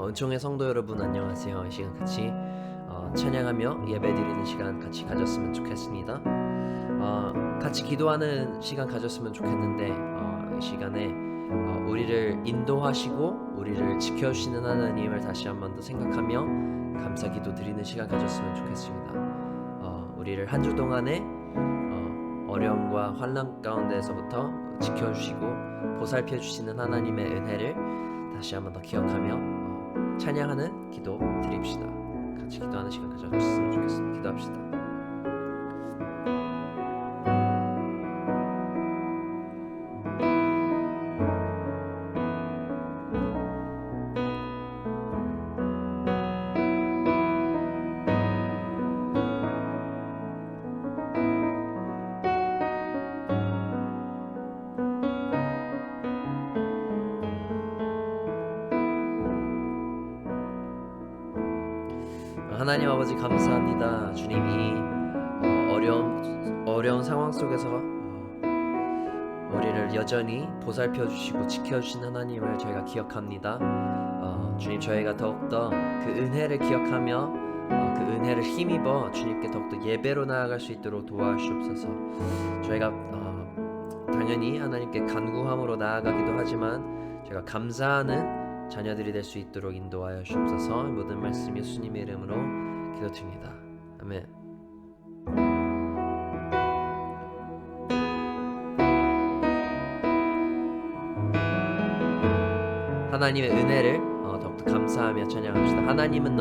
은총의 성도 여러분 안녕하세요. 이 시간 같이 찬양하며 예배드리는 시간 같이 가졌으면 좋겠습니다. 같이 기도하는 시간 가졌으면 좋겠는데 이 시간에 우리를 인도하시고 우리를 지켜주시는 하나님을 다시 한 번 더 생각하며 감사 기도 드리는 시간 가졌으면 좋겠습니다. 우리를 한 주 동안에 어려움과 환난 가운데에서부터 지켜주시고 보살펴 주시는 하나님의 은혜를 다시 한 번 더 기억하며 찬양하는 기도 드립시다. 같이 기도하는 시간 가졌으면 좋겠습니다. 기도합시다. 하나님 아버지 감사합니다. 주님이 어려운 상황 속에서 우리를 여전히 보살펴 주시고 지켜 주신 하나님을 저희가 기억합니다. 주님 저희가 더욱더 그 은혜를 기억하며 그 은혜를 힘입어 주님께 더욱더 예배로 나아갈 수 있도록 도와주시옵소서. 저희가 당연히 하나님께 간구함으로 나아가기도 하지만 저희가 감사하는 자녀들이 될 수 있도록 인도하여 주옵소서. 모든 말씀 예수님의 이름으로 기도드립니다. 아멘. 하나님의 은혜를 더욱더 감사하며 찬양합시다. 하나님은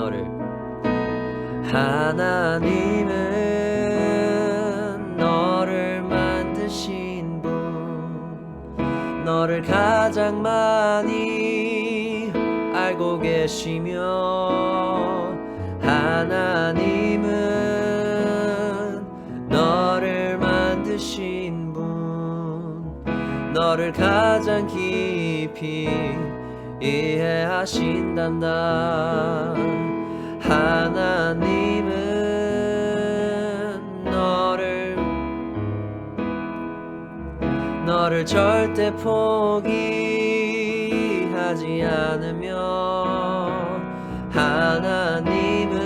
너를 만드신 분, 너를 가장 많이 알고 계시며, 하나님은 너를 만드신 분, 너를 가장 깊이 이해하신단다. 하나님은 너를 절대 포기하지 않으며, 하나님은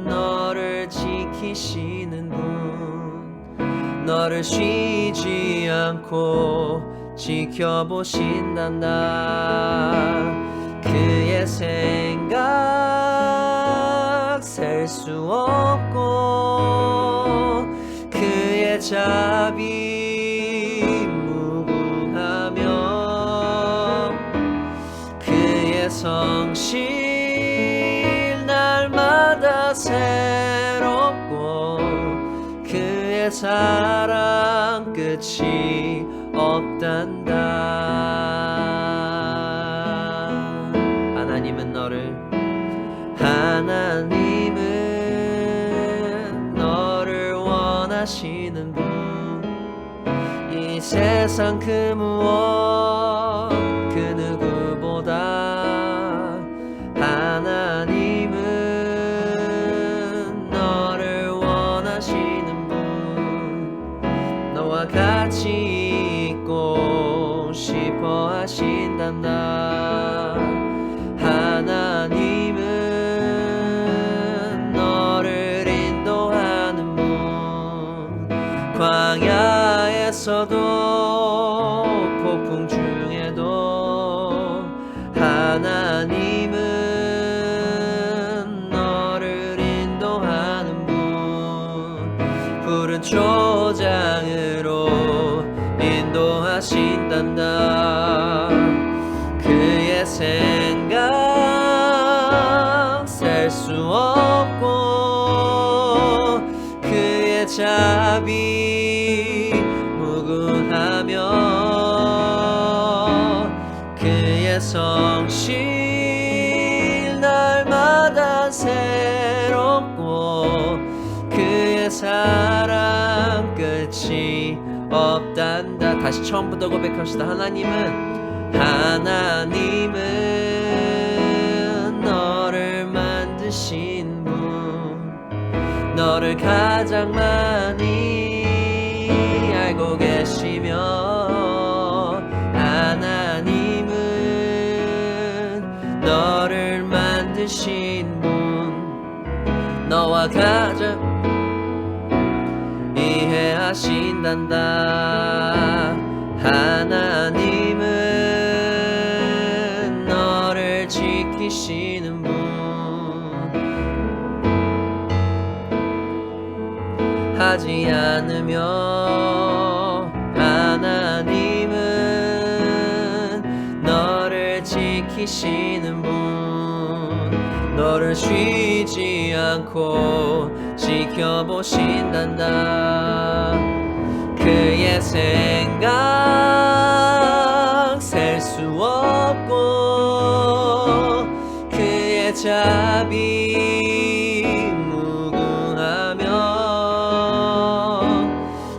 너를 지키시는 분, 너를 쉬지 않고 지켜보신단다. 그의 생각 셀 수 없고 그의 자비 무궁하며 그의 성실 날마다 새롭고 그의 사랑 끝이 없단다. 하나님은 너를 원하시는 분, 이 세상 그 무엇 그 누구보다 하나님은 너를 원하시는 분, 너와 같이 있고 싶어 하신단다. 하나님은 너를 인도하는 분, 광야에서도 폭풍 중에도 하나님은 너를 인도하는 분, 푸른 초장으로 인도하신단다. 그의 생각 셀 수 없고 그의 자비 무궁하며 그의 성실 날마다 새롭고 그의 사랑 끝이 없단다. 다시 처음부터 고백합시다. 하나님은 너를 만드신 분, 너를 가장 많이 알고 계시며, 하나님은 만드신 분 너와 가장 이해하신단다. 하나님은 너를 지키시는 분 하지 않으며 하나님은 너를 지키시는 분 너를 쉬지 않고 지켜보신단다. 그의 생각 셀 수 없고 그의 자비 무궁하며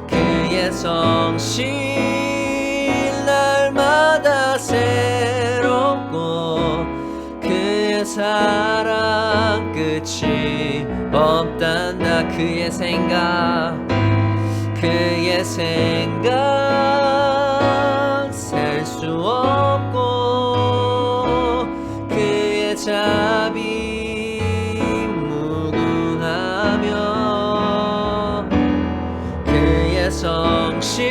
그의 성실 날마다 새롭고 그의 사랑 끝이 없단다. 그의 생각 셀 수 없고 그의 자비 무궁하며 그의 성실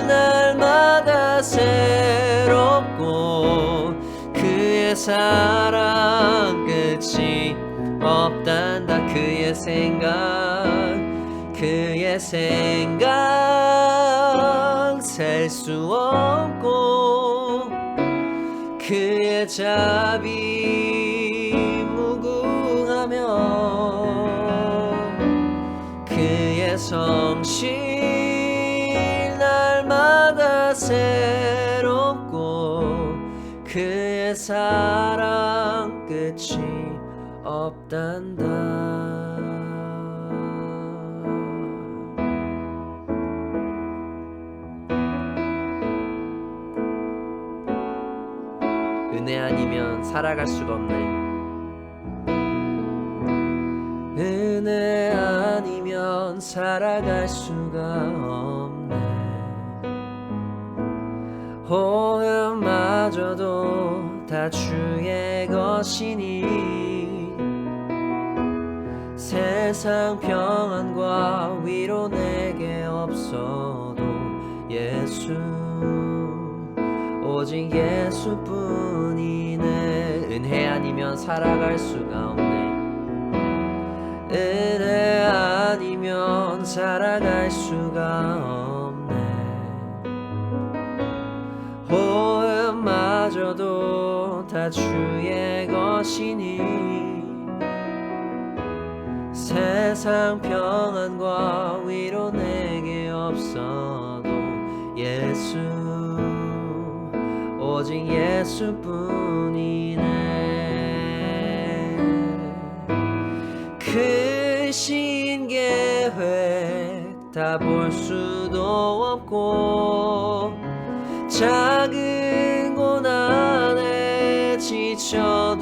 날마다 새롭고 그의 사랑 끝이 없단다. 그의 생각 셀 수 없고 그의 자비 무궁하며 그의 성실 날마다 새롭고 그의 사랑 끝이 없단다. 은혜 아니면 살아갈 수가 없네. 은혜 아니면 살아갈 수가 없네. 호흡마저도 다 주의 것이니 세상 평안과 위로 내게 없어도 예수 오직 예수뿐이네. 은혜 아니면 살아갈 수가 없네. 은혜 아니면 살아갈 수가 없네. 호흡마저도 다 주의 것이니 세상 평안과 위로 내게 없어도 예수 오직 예수뿐이네. 크신 계획 다 볼 수도 없고 작은 고난에 지쳐도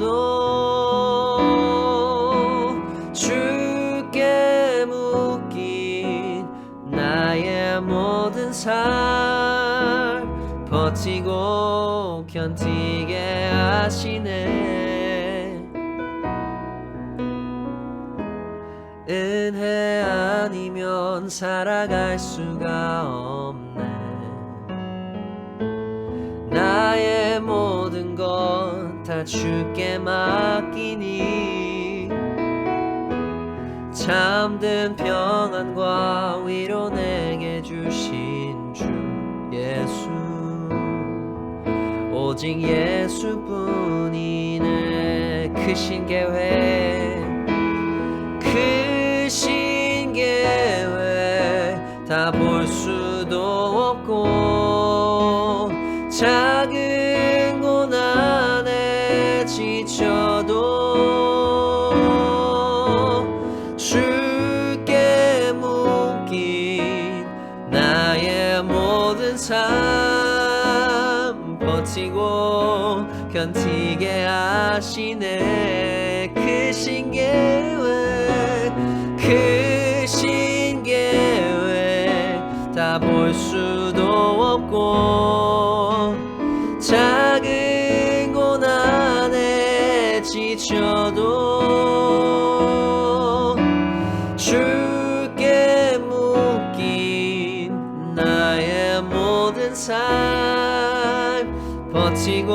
주께 묶인 나의 모든 삶 버티고 견디게 하시네. 은혜 아니면 살아갈 수가 없네. 나의 모든 것 다 주께 맡기니 참된 평안과 위로 내게 주신 주 예수 오직 예수뿐이네. 크신 계획 다 볼 수도 없고 작은 고난에 지쳐도 주께 묶인 나의 모든 삶 버티고 견디게 하시네. 크신 계획 다 볼 수도 없고 작은 고난에 나의 모든 삶 버티고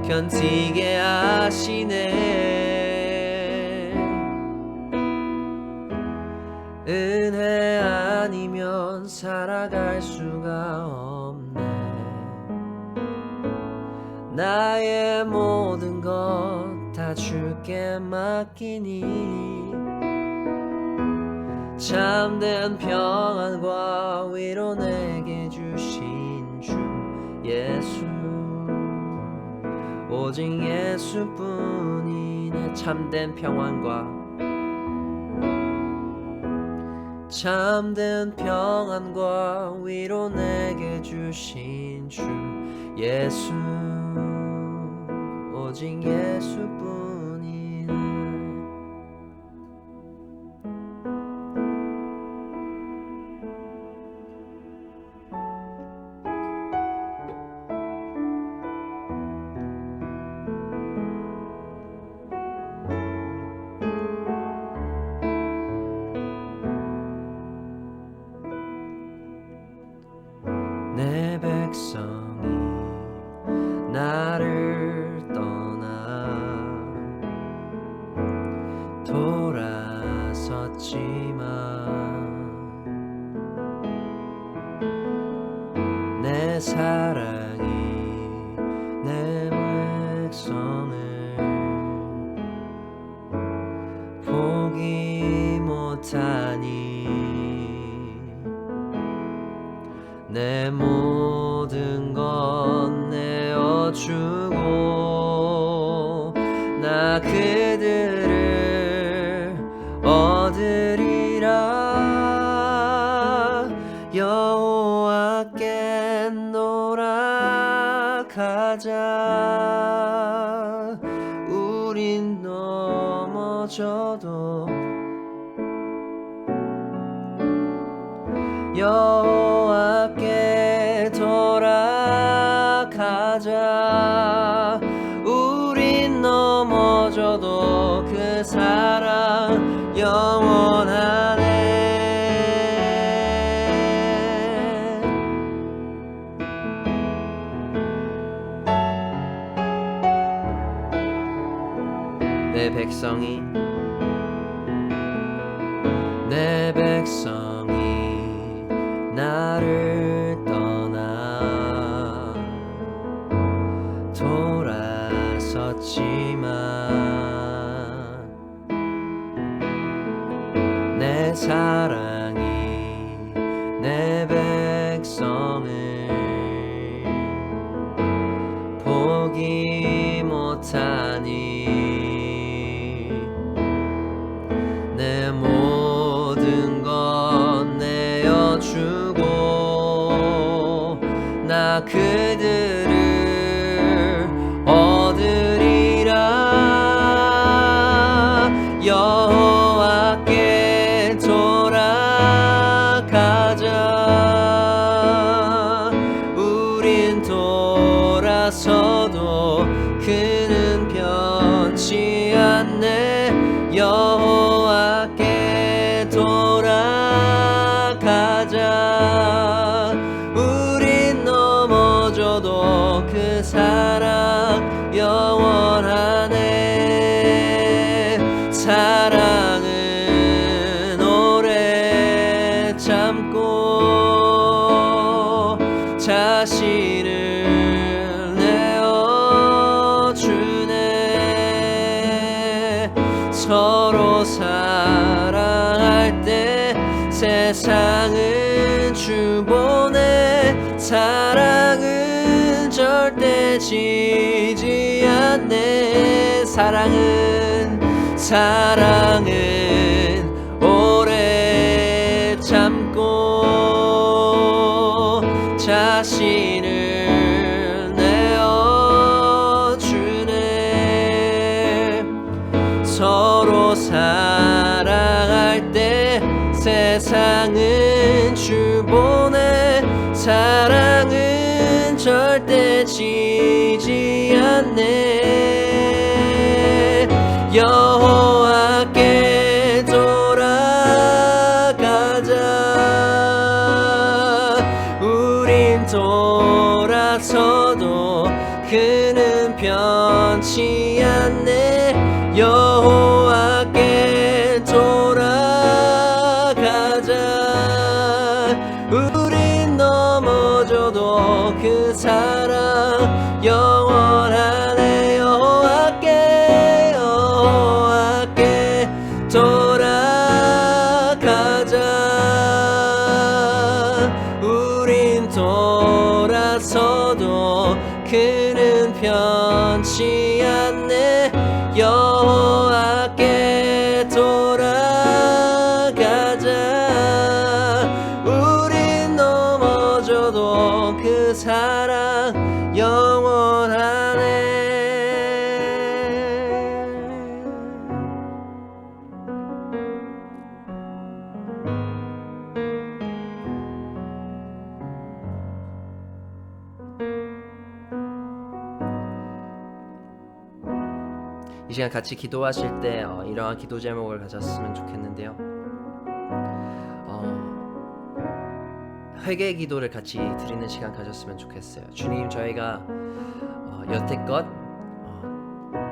견디게 하시네. 은혜 아니면 살아갈 수가 없네. 나의 모든 것 다 주께 맡기니 참된 평안과 위로 내게 주신 주 예수, 오직 예수뿐이네. 참된 평안과 위로 내게 주신 주 예수, 오직 예수뿐이네. 내 백성이 나를 떠나 돌아섰지만 내 사랑이 내 백성을 포기 못하니 내 모든 것 내어주고 나 그들을 얻으리라. 여호와께 놀아가자. 우린 넘어져도 여호와께 돌아가자. 우린 넘어져도 그 사랑 영원하네. 내 백성이 나를 떠나 돌아섰지만 내 사랑이 내 백성을 포기 못하니 내 모든 것 내어주고 나 그들을 얻으리라. 여호와께 돌아가자. 우린 돌아서도 그는 변치 않네. 여호와께 돌아가자. 우린 넘어져도 그 사랑 영원하네. 사랑은 오래 참고 자신을 내어주네. 서로 사랑할 때 세상은 주 보내. 사랑은 절대 지지 않네. 사랑은 오래 참고 자신을 내어주네. 서로 사랑할 때 세상은 주 보내. 사랑은 절대 지지 않네. 여호와께 돌아가자. 돌아서도 그는 변치 않네. 여호와께 돌아가자. 우린 넘어져도 그 사랑 영원하네. 여호와께 돌아가자. 우린 돌아서도 그는 변치 않네. 여호와께 돌아가자. 우린 넘어져도 그 사랑 영원하네. 이 시간 같이 기도하실 때 이러한 기도 제목을 가졌으면 좋겠는데요. 회개 기도를 같이 드리는 시간 가졌으면 좋겠어요. 주님, 저희가 여태껏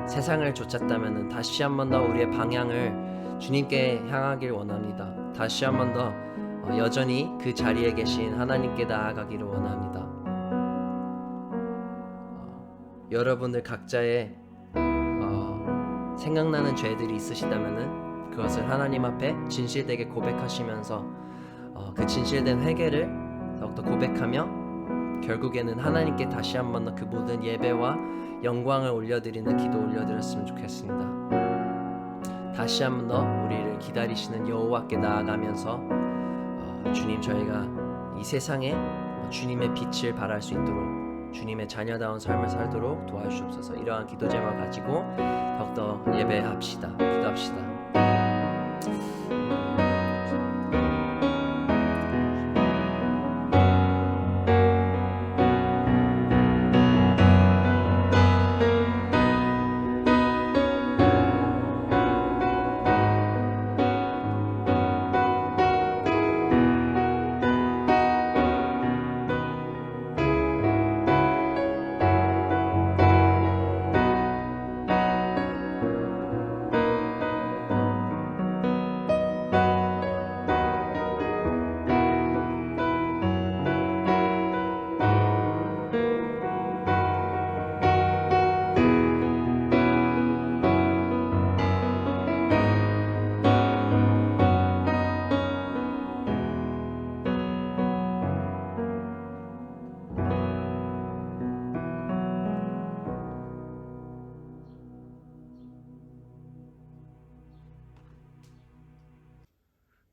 세상을 쫓았다면 다시 한 번 더 우리의 방향을 주님께 향하길 원합니다. 다시 한 번 더 여전히 그 자리에 계신 하나님께 나아가기를 원합니다. 여러분들 각자의 생각나는 죄들이 있으시다면은 그것을 하나님 앞에 진실되게 고백하시면서 그 진실된 회개를 더욱더 고백하며 결국에는 하나님께 다시 한 번 더 그 모든 예배와 영광을 올려드리는 기도 올려드렸으면 좋겠습니다. 다시 한 번 더 우리를 기다리시는 여호와께 나아가면서 주님, 저희가 이 세상에 주님의 빛을 발할 수 있도록 주님의 자녀다운 삶을 살도록 도와주시옵소서. 이러한 기도 제목을 가지고 더욱더 예배합시다. 기도합시다.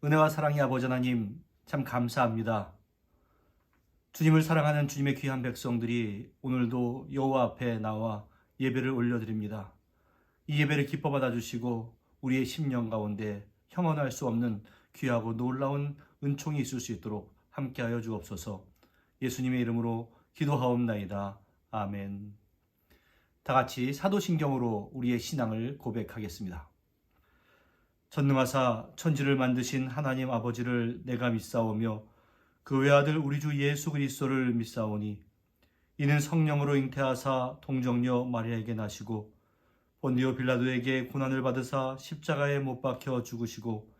은혜와 사랑의 아버지 하나님, 참 감사합니다. 주님을 사랑하는 주님의 귀한 백성들이 오늘도 여호와 앞에 나와 예배를 올려드립니다. 이 예배를 기뻐 받아주시고 우리의 심령 가운데 형언할 수 없는 귀하고 놀라운 은총이 있을 수 있도록 함께하여 주옵소서. 예수님의 이름으로 기도하옵나이다. 아멘. 다 같이 사도신경으로 우리의 신앙을 고백하겠습니다. 전능하사 천지를 만드신 하나님 아버지를 내가 믿사오며 그 외아들 우리 주 예수 그리스도를 믿사오니 이는 성령으로 잉태하사 동정녀 마리아에게 나시고 본디오 빌라도에게 고난을 받으사 십자가에 못 박혀 죽으시고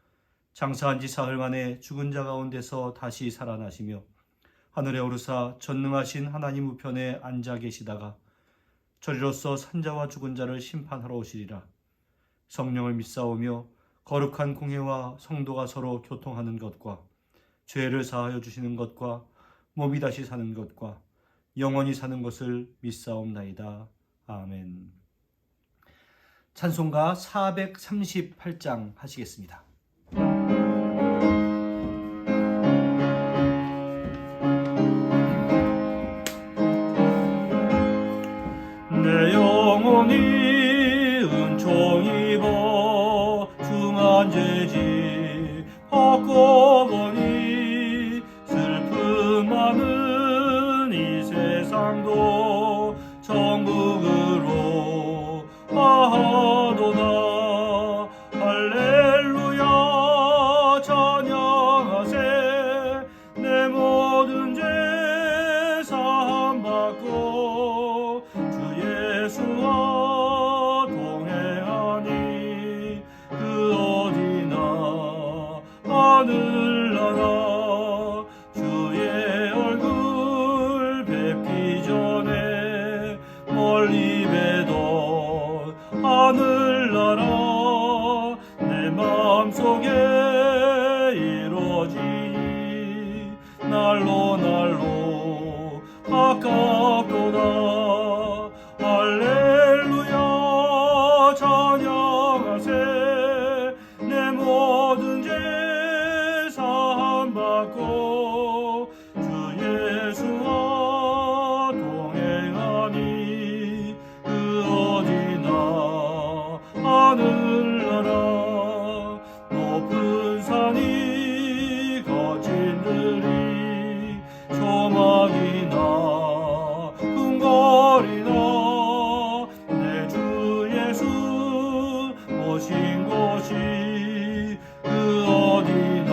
장사한 지 사흘 만에 죽은 자 가운데서 다시 살아나시며 하늘에 오르사 전능하신 하나님 우편에 앉아 계시다가 저리로서 산자와 죽은 자를 심판하러 오시리라. 성령을 믿사오며 거룩한 공회와 성도가 서로 교통하는 것과 죄를 사하여 주시는 것과 몸이 다시 사는 것과 영원히 사는 것을 믿사옵나이다. 아멘. 찬송가 438장 하시겠습니다. 내 영혼이 은총 입어 중한죄지 바꿔보니 슬픔 많은 이 세상도 천국으로 하도다. 할렐루야 찬양하세. 내 모든 죄 받고 주 예수와 동행하니 그 어디나 하늘나라 주의 얼굴 뵙기 전에 멀리 뵈던 하늘나라 내 마음속에 이루어지니 날로 날로 가깝도다 할렐루야 찬양하세 내 모든 죄 사함 받고 주 예수와 동행하니 그 어디나 하늘나라 높은 산이 거친 들이 조막이나 궁궐이나 내 주 예수 모신 곳이 그 어디나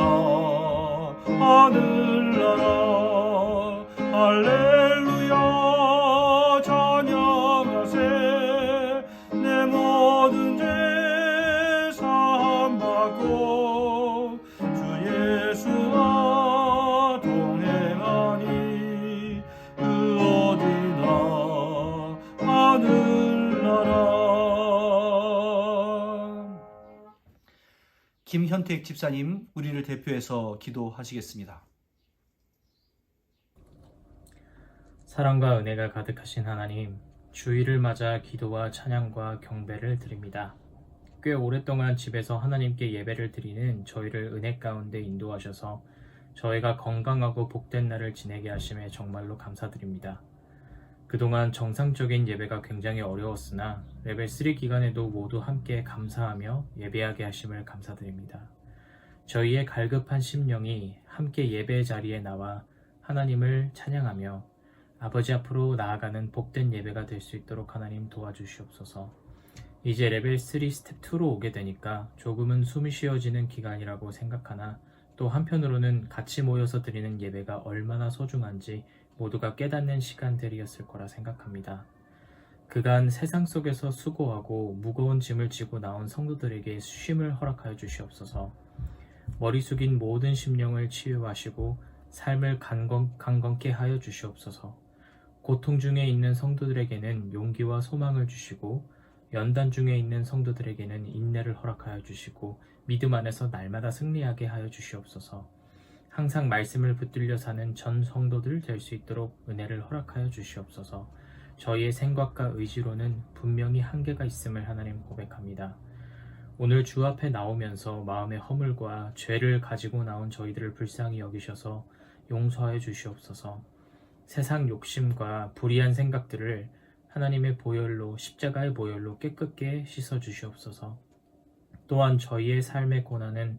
하늘나라 할렐루야 찬양하세 내 모든 죄 사함 받고 주 예수와 동행하니 그 어디나 하늘나라. 김현택 집사님, 우리를 대표해서 기도하시겠습니다. 사랑과 은혜가 가득하신 하나님, 주일을 맞아 기도와 찬양과 경배를 드립니다. 꽤 오랫동안 집에서 하나님께 예배를 드리는 저희를 은혜 가운데 인도하셔서 저희가 건강하고 복된 날을 지내게 하심에 정말로 감사드립니다. 그동안 정상적인 예배가 굉장히 어려웠으나 레벨 3 기간에도 모두 함께 감사하며 예배하게 하심을 감사드립니다. 저희의 갈급한 심령이 함께 예배 자리에 나와 하나님을 찬양하며 아버지 앞으로 나아가는 복된 예배가 될 수 있도록 하나님 도와주시옵소서. 이제 레벨 3 스텝 2로 오게 되니까 조금은 숨이 쉬어지는 기간이라고 생각하나 또 한편으로는 같이 모여서 드리는 예배가 얼마나 소중한지 모두가 깨닫는 시간들이었을 거라 생각합니다. 그간 세상 속에서 수고하고 무거운 짐을 지고 나온 성도들에게 쉼을 허락하여 주시옵소서. 머리 숙인 모든 심령을 치유하시고 삶을 강건케 하여 주시옵소서. 고통 중에 있는 성도들에게는 용기와 소망을 주시고 연단 중에 있는 성도들에게는 인내를 허락하여 주시고 믿음 안에서 날마다 승리하게 하여 주시옵소서. 항상 말씀을 붙들려 사는 전 성도들 될 수 있도록 은혜를 허락하여 주시옵소서. 저희의 생각과 의지로는 분명히 한계가 있음을 하나님 고백합니다. 오늘 주 앞에 나오면서 마음의 허물과 죄를 가지고 나온 저희들을 불쌍히 여기셔서 용서하여 주시옵소서. 세상 욕심과 불의한 생각들을 하나님의 보혈로, 십자가의 보혈로 깨끗게 씻어 주시옵소서. 또한 저희의 삶의 고난은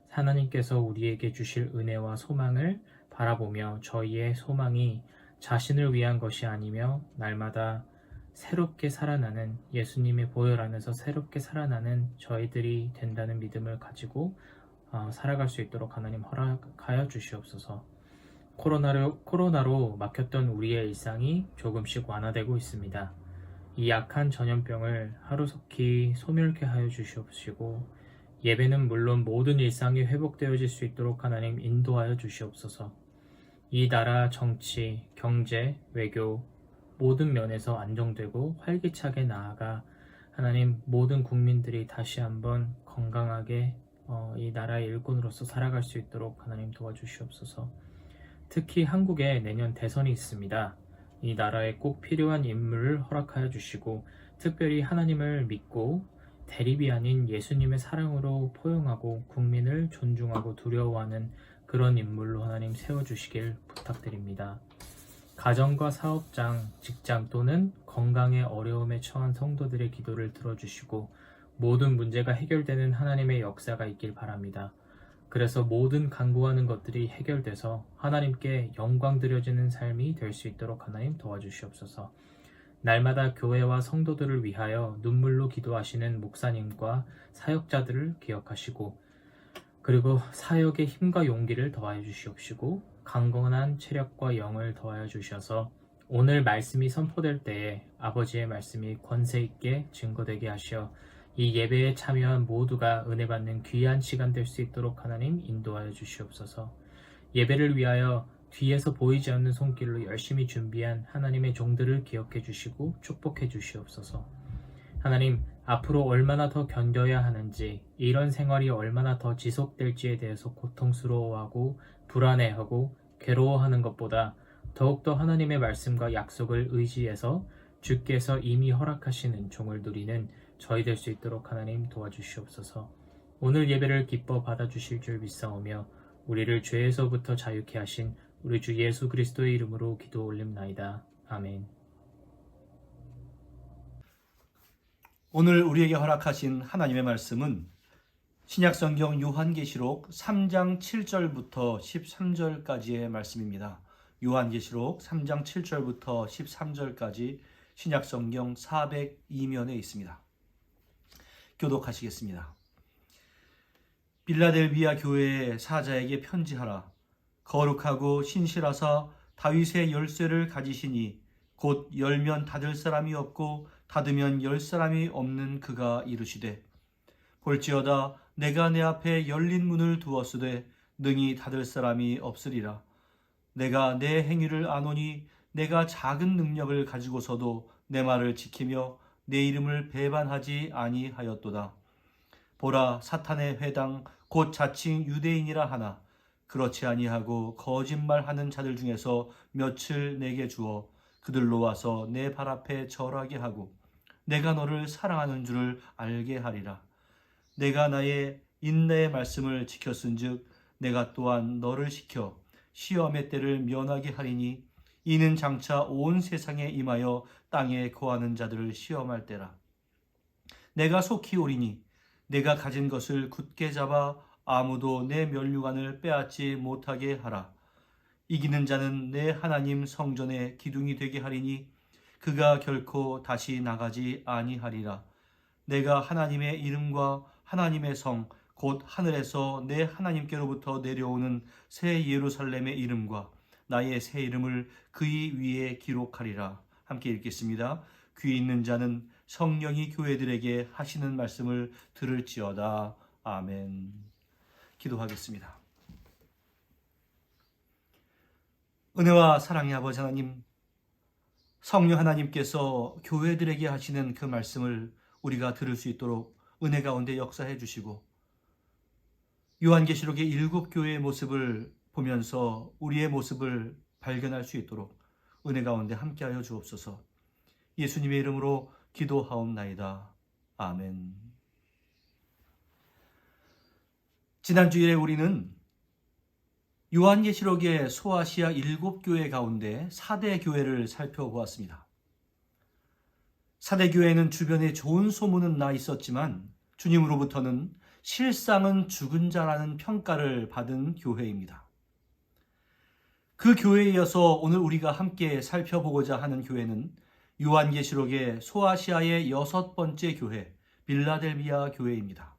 하나님께서 우리에게 주실 은혜와 소망을 바라보며 저희의 소망이 자신을 위한 것이 아니며 날마다 새롭게 살아나는 예수님의 보혈 안에서 새롭게 살아나는 저희들이 된다는 믿음을 가지고 살아갈 수 있도록 하나님 허락하여 주시옵소서. 코로나로 막혔던 우리의 일상이 조금씩 완화되고 있습니다. 이 약한 전염병을 하루속히 소멸케 하여 주시옵시고 예배는 물론 모든 일상이 회복되어질 수 있도록 하나님 인도하여 주시옵소서. 이 나라 정치, 경제, 외교 모든 면에서 안정되고 활기차게 나아가 하나님 모든 국민들이 다시 한번 건강하게 이 나라의 일꾼으로서 살아갈 수 있도록 하나님 도와주시옵소서. 특히 한국에 내년 대선이 있습니다. 이 나라에 꼭 필요한 인물을 허락하여 주시고 특별히 하나님을 믿고 대립이 아닌 예수님의 사랑으로 포용하고 국민을 존중하고 두려워하는 그런 인물로 하나님 세워주시길 부탁드립니다. 가정과 사업장, 직장 또는 건강의 어려움에 처한 성도들의 기도를 들어주시고 모든 문제가 해결되는 하나님의 역사가 있길 바랍니다. 그래서 모든 간구하는 것들이 해결돼서 하나님께 영광 드려지는 삶이 될 수 있도록 하나님 도와주시옵소서. 날마다 교회와 성도들을 위하여 눈물로 기도하시는 목사님과 사역자들을 기억하시고 그리고 사역의 힘과 용기를 더하여 주시옵시고 강건한 체력과 영을 더하여 주셔서 오늘 말씀이 선포될 때에 아버지의 말씀이 권세 있게 증거되게 하시어 이 예배에 참여한 모두가 은혜 받는 귀한 시간 될 수 있도록 하나님 인도하여 주시옵소서. 예배를 위하여 뒤에서 보이지 않는 손길로 열심히 준비한 하나님의 종들을 기억해 주시고 축복해 주시옵소서. 하나님, 앞으로 얼마나 더 견뎌야 하는지, 이런 생활이 얼마나 더 지속될지에 대해서 고통스러워하고 불안해하고 괴로워하는 것보다 더욱더 하나님의 말씀과 약속을 의지해서 주께서 이미 허락하시는 종을 누리는 저희 될 수 있도록 하나님 도와주시옵소서. 오늘 예배를 기뻐 받아주실 줄 믿사오며 우리를 죄에서부터 자유케 하신 우리 주 예수 그리스도의 이름으로 기도 올립나이다. 아멘. 오늘 우리에게 허락하신 하나님의 말씀은 신약성경 요한계시록 3장 7절부터 13절까지의 말씀입니다. 요한계시록 3장 7절부터 13절까지 신약성경 402면에 있습니다. 교독하시겠습니다. 빌라델비아 교회의 사자에게 편지하라. 거룩하고 신실하사 다윗의 열쇠를 가지시니 곧 열면 닫을 사람이 없고 닫으면 열 사람이 없는 그가 이르시되 볼지어다 내가 내 앞에 열린 문을 두었으되 능히 닫을 사람이 없으리라. 내가 내 행위를 아노니 내가 작은 능력을 가지고서도 내 말을 지키며 내 이름을 배반하지 아니하였도다. 보라 사탄의 회당 곧 자칭 유대인이라 하나 그렇지 아니하고 거짓말하는 자들 중에서 몇을 내게 주어 그들로 와서 내 발 앞에 절하게 하고 내가 너를 사랑하는 줄을 알게 하리라. 내가 나의 인내의 말씀을 지켰은즉 내가 또한 너를 시켜 시험의 때를 면하게 하리니 이는 장차 온 세상에 임하여 땅에 거하는 자들을 시험할 때라. 내가 속히 오리니 내가 가진 것을 굳게 잡아 아무도 내 면류관을 빼앗지 못하게 하라. 이기는 자는 내 하나님 성전의 기둥이 되게 하리니 그가 결코 다시 나가지 아니하리라. 내가 하나님의 이름과 하나님의 성 곧 하늘에서 내 하나님께로부터 내려오는 새 예루살렘의 이름과 나의 새 이름을 그의 위에 기록하리라. 함께 읽겠습니다. 귀 있는 자는 성령이 교회들에게 하시는 말씀을 들을지어다. 아멘. 기도하겠습니다. 은혜와 사랑의 아버지 하나님, 성령 하나님께서 교회들에게 하시는 그 말씀을 우리가 들을 수 있도록 은혜 가운데 역사해 주시고 요한계시록의 7교회의 모습을 보면서 우리의 모습을 발견할 수 있도록 은혜 가운데 함께하여 주옵소서. 예수님의 이름으로 기도하옵나이다. 아멘. 지난 주일에 우리는 요한계시록의 소아시아 7교회 가운데 4대 교회를 살펴보았습니다. 4대 교회는 주변에 좋은 소문은 나 있었지만 주님으로부터는 실상은 죽은 자라는 평가를 받은 교회입니다. 그 교회에 이어서 오늘 우리가 함께 살펴보고자 하는 교회는 요한계시록의 소아시아의 6번째 교회, 빌라델비아 교회입니다.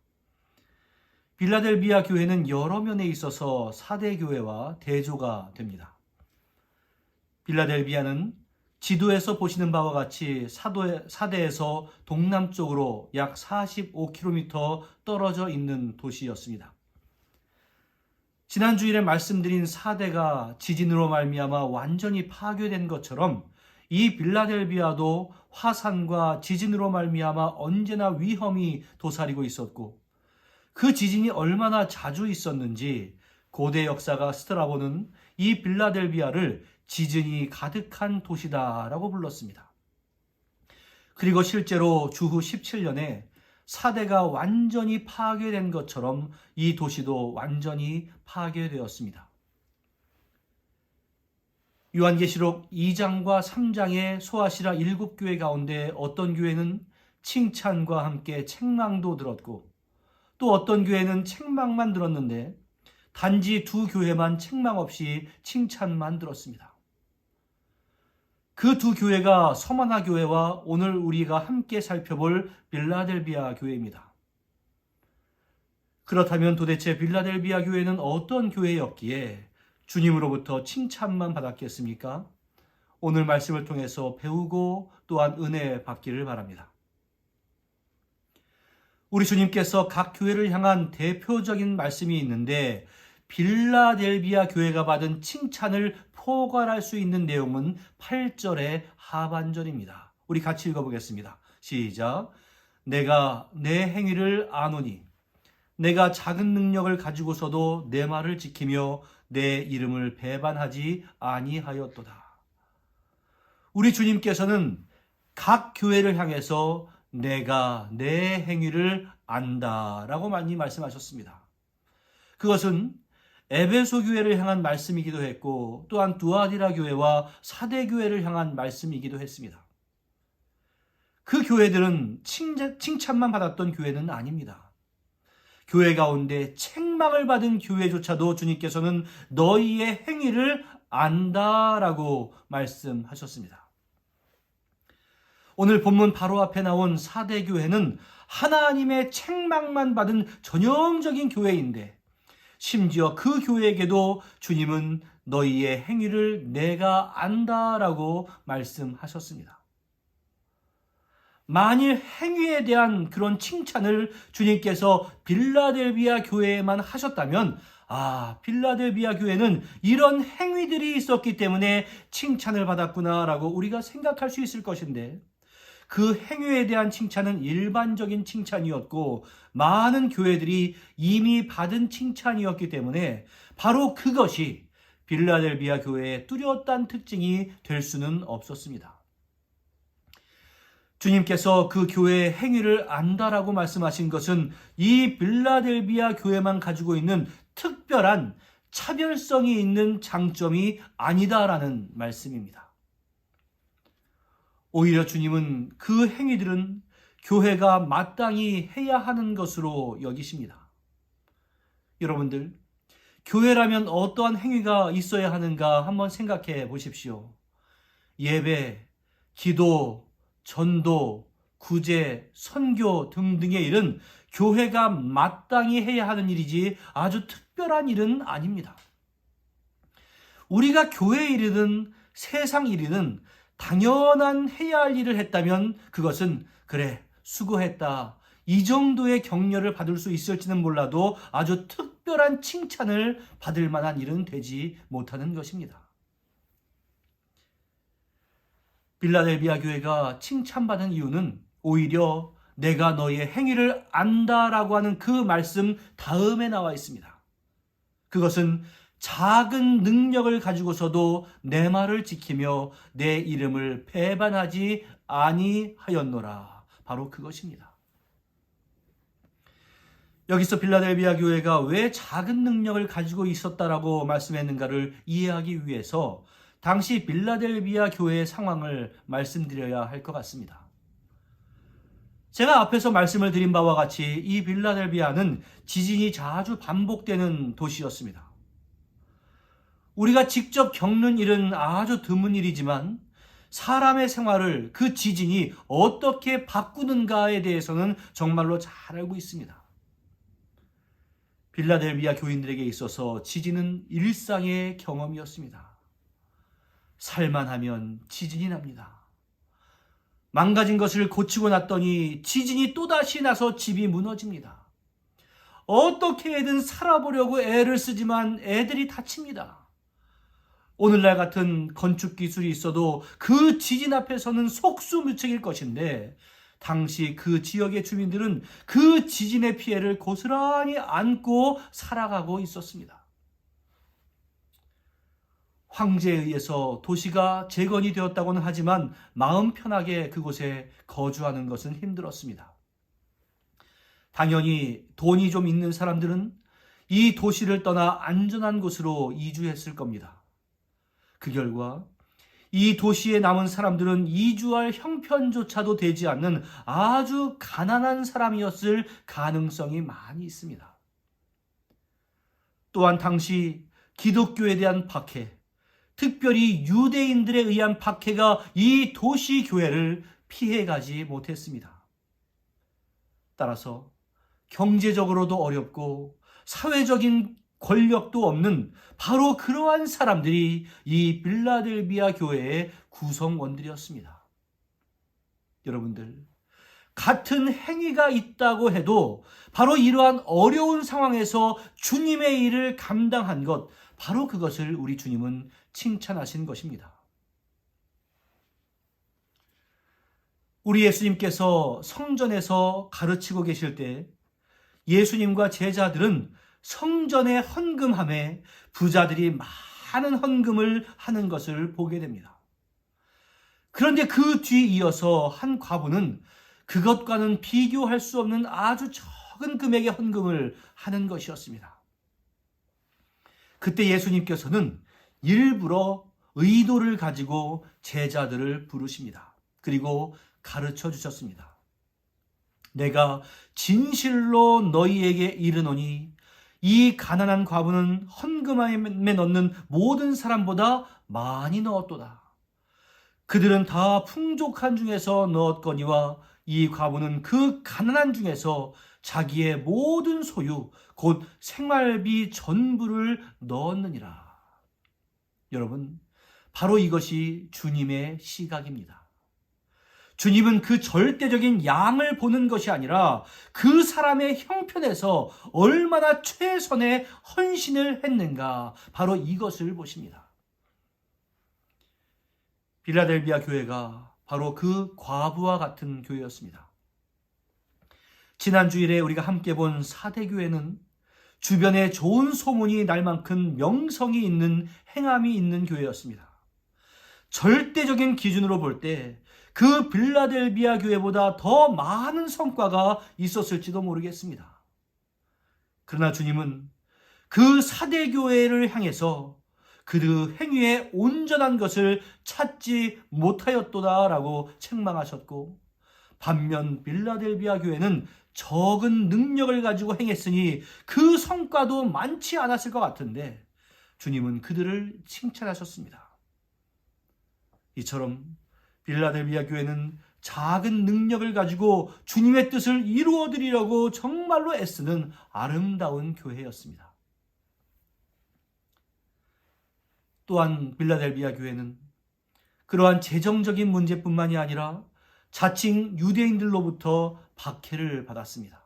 빌라델비아 교회는 여러 면에 있어서 4대 교회와 대조가 됩니다. 빌라델비아는 지도에서 보시는 바와 같이 사대에서 동남쪽으로 약 45km 떨어져 있는 도시였습니다. 지난 주일에 말씀드린 사대가 지진으로 말미암아 완전히 파괴된 것처럼 이 빌라델비아도 화산과 지진으로 말미암아 언제나 위험이 도사리고 있었고 그 지진이 얼마나 자주 있었는지 고대 역사가 스트라보는 이 빌라델비아를 지진이 가득한 도시다라고 불렀습니다. 그리고 실제로 주후 17년에 사대가 완전히 파괴된 것처럼 이 도시도 완전히 파괴되었습니다. 요한계시록 2장과 3장의 소아시라 7교회 가운데 어떤 교회는 칭찬과 함께 책망도 들었고 또 어떤 교회는 책망만 들었는데 단지 두 교회만 책망 없이 칭찬만 들었습니다. 그 두 교회가 서머나 교회와 오늘 우리가 함께 살펴볼 빌라델비아 교회입니다. 그렇다면 도대체 빌라델비아 교회는 어떤 교회였기에 주님으로부터 칭찬만 받았겠습니까? 오늘 말씀을 통해서 배우고 또한 은혜 받기를 바랍니다. 우리 주님께서 각 교회를 향한 대표적인 말씀이 있는데 빌라델비아 교회가 받은 칭찬을 포괄할 수 있는 내용은 8절의 하반절입니다. 우리 같이 읽어보겠습니다. 시작. 내가 내 행위를 아노니 내가 작은 능력을 가지고서도 내 말을 지키며 내 이름을 배반하지 아니하였도다. 우리 주님께서는 각 교회를 향해서 내가 내 행위를 안다라고 많이 말씀하셨습니다. 그것은 에베소 교회를 향한 말씀이기도 했고 또한 두아디라 교회와 사대 교회를 향한 말씀이기도 했습니다. 그 교회들은 칭찬만 받았던 교회는 아닙니다. 교회 가운데 책망을 받은 교회조차도 주님께서는 너희의 행위를 안다라고 말씀하셨습니다. 오늘 본문 바로 앞에 나온 사대 교회는 하나님의 책망만 받은 전형적인 교회인데 심지어 그 교회에게도 주님은 너희의 행위를 내가 안다라고 말씀하셨습니다. 만일 행위에 대한 그런 칭찬을 주님께서 빌라델비아 교회에만 하셨다면 빌라델비아 교회는 이런 행위들이 있었기 때문에 칭찬을 받았구나라고 우리가 생각할 수 있을 것인데 그 행위에 대한 칭찬은 일반적인 칭찬이었고 많은 교회들이 이미 받은 칭찬이었기 때문에 바로 그것이 빌라델비아 교회의 뚜렷한 특징이 될 수는 없었습니다. 주님께서 그 교회의 행위를 안다라고 말씀하신 것은 이 빌라델비아 교회만 가지고 있는 특별한 차별성이 있는 장점이 아니다라는 말씀입니다. 오히려 주님은 그 행위들은 교회가 마땅히 해야 하는 것으로 여기십니다. 여러분들, 교회라면 어떠한 행위가 있어야 하는가 한번 생각해 보십시오. 예배, 기도, 전도, 구제, 선교 등등의 일은 교회가 마땅히 해야 하는 일이지 아주 특별한 일은 아닙니다. 우리가 교회 일이든 세상 일이든 당연한 해야 할 일을 했다면 그것은 그래 수고했다 이 정도의 격려를 받을 수 있을지는 몰라도 아주 특별한 칭찬을 받을 만한 일은 되지 못하는 것입니다. 빌라델비아 교회가 칭찬받은 이유는 오히려 내가 너희의 행위를 안다라고 하는 그 말씀 다음에 나와 있습니다. 그것은 작은 능력을 가지고서도 내 말을 지키며 내 이름을 배반하지 아니하였노라. 바로 그것입니다. 여기서 빌라델비아 교회가 왜 작은 능력을 가지고 있었다라고 말씀했는가를 이해하기 위해서 당시 빌라델비아 교회의 상황을 말씀드려야 할 것 같습니다. 제가 앞에서 말씀을 드린 바와 같이 이 빌라델비아는 지진이 자주 반복되는 도시였습니다. 우리가 직접 겪는 일은 아주 드문 일이지만 사람의 생활을 그 지진이 어떻게 바꾸는가에 대해서는 정말로 잘 알고 있습니다. 빌라델비아 교인들에게 있어서 지진은 일상의 경험이었습니다. 살만하면 지진이 납니다. 망가진 것을 고치고 났더니 지진이 또다시 나서 집이 무너집니다. 어떻게든 살아보려고 애를 쓰지만 애들이 다칩니다. 오늘날 같은 건축 기술이 있어도 그 지진 앞에서는 속수무책일 것인데 당시 그 지역의 주민들은 그 지진의 피해를 고스란히 안고 살아가고 있었습니다. 황제에 의해서 도시가 재건이 되었다고는 하지만 마음 편하게 그곳에 거주하는 것은 힘들었습니다. 당연히 돈이 좀 있는 사람들은 이 도시를 떠나 안전한 곳으로 이주했을 겁니다. 그 결과 이 도시에 남은 사람들은 이주할 형편조차도 되지 않는 아주 가난한 사람이었을 가능성이 많이 있습니다. 또한 당시 기독교에 대한 박해, 특별히 유대인들에 의한 박해가 이 도시 교회를 피해가지 못했습니다. 따라서 경제적으로도 어렵고 사회적인 권력도 없는 바로 그러한 사람들이 이 빌라델비아 교회의 구성원들이었습니다. 여러분들, 같은 행위가 있다고 해도 바로 이러한 어려운 상황에서 주님의 일을 감당한 것, 바로 그것을 우리 주님은 칭찬하신 것입니다. 우리 예수님께서 성전에서 가르치고 계실 때 예수님과 제자들은 성전에 헌금함에 부자들이 많은 헌금을 하는 것을 보게 됩니다. 그런데 그 뒤 이어서 한 과부는 그것과는 비교할 수 없는 아주 적은 금액의 헌금을 하는 것이었습니다. 그때 예수님께서는 일부러 의도를 가지고 제자들을 부르십니다. 그리고 가르쳐 주셨습니다. 내가 진실로 너희에게 이르노니 이 가난한 과부는 헌금함에 넣는 모든 사람보다 많이 넣었도다. 그들은 다 풍족한 중에서 넣었거니와 이 과부는 그 가난한 중에서 자기의 모든 소유 곧 생활비 전부를 넣었느니라. 여러분, 바로 이것이 주님의 시각입니다. 주님은 그 절대적인 양을 보는 것이 아니라 그 사람의 형편에서 얼마나 최선의 헌신을 했는가, 바로 이것을 보십니다. 빌라델비아 교회가 바로 그 과부와 같은 교회였습니다. 지난 주일에 우리가 함께 본 사대교회는 주변에 좋은 소문이 날 만큼 명성이 있는 행함이 있는 교회였습니다. 절대적인 기준으로 볼 때 그 빌라델비아 교회보다 더 많은 성과가 있었을지도 모르겠습니다. 그러나 주님은 그 사대교회를 향해서 그 행위에 온전한 것을 찾지 못하였도다라고 책망하셨고, 반면 빌라델비아 교회는 적은 능력을 가지고 행했으니 그 성과도 많지 않았을 것 같은데 주님은 그들을 칭찬하셨습니다. 이처럼 빌라델비아 교회는 작은 능력을 가지고 주님의 뜻을 이루어드리려고 정말로 애쓰는 아름다운 교회였습니다. 또한 빌라델비아 교회는 그러한 재정적인 문제뿐만이 아니라 자칭 유대인들로부터 박해를 받았습니다.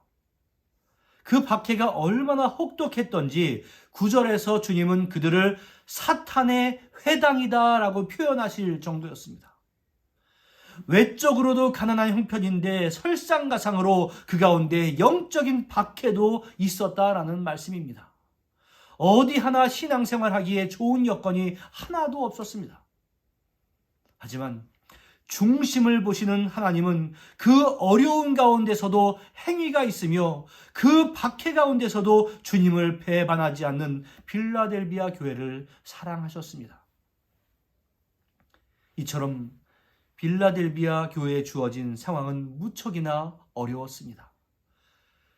그 박해가 얼마나 혹독했던지 9절에서 주님은 그들을 사탄의 회당이다라고 표현하실 정도였습니다. 외적으로도 가난한 형편인데 설상가상으로 그 가운데 영적인 박해도 있었다라는 말씀입니다. 어디 하나 신앙생활하기에 좋은 여건이 하나도 없었습니다. 하지만 중심을 보시는 하나님은 그 어려운 가운데서도 행위가 있으며 그 박해 가운데서도 주님을 배반하지 않는 빌라델비아 교회를 사랑하셨습니다. 이처럼 빌라델비아 교회에 주어진 상황은 무척이나 어려웠습니다.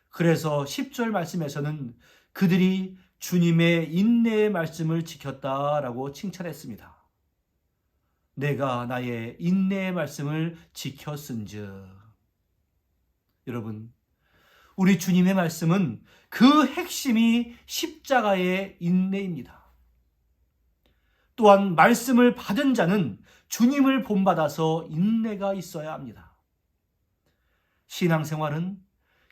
그래서 10절 말씀에서는 그들이 주님의 인내의 말씀을 지켰다라고 칭찬했습니다. 내가 나의 인내의 말씀을 지켰은즉. 여러분, 우리 주님의 말씀은 그 핵심이 십자가의 인내입니다. 또한 말씀을 받은 자는 주님을 본받아서 인내가 있어야 합니다. 신앙생활은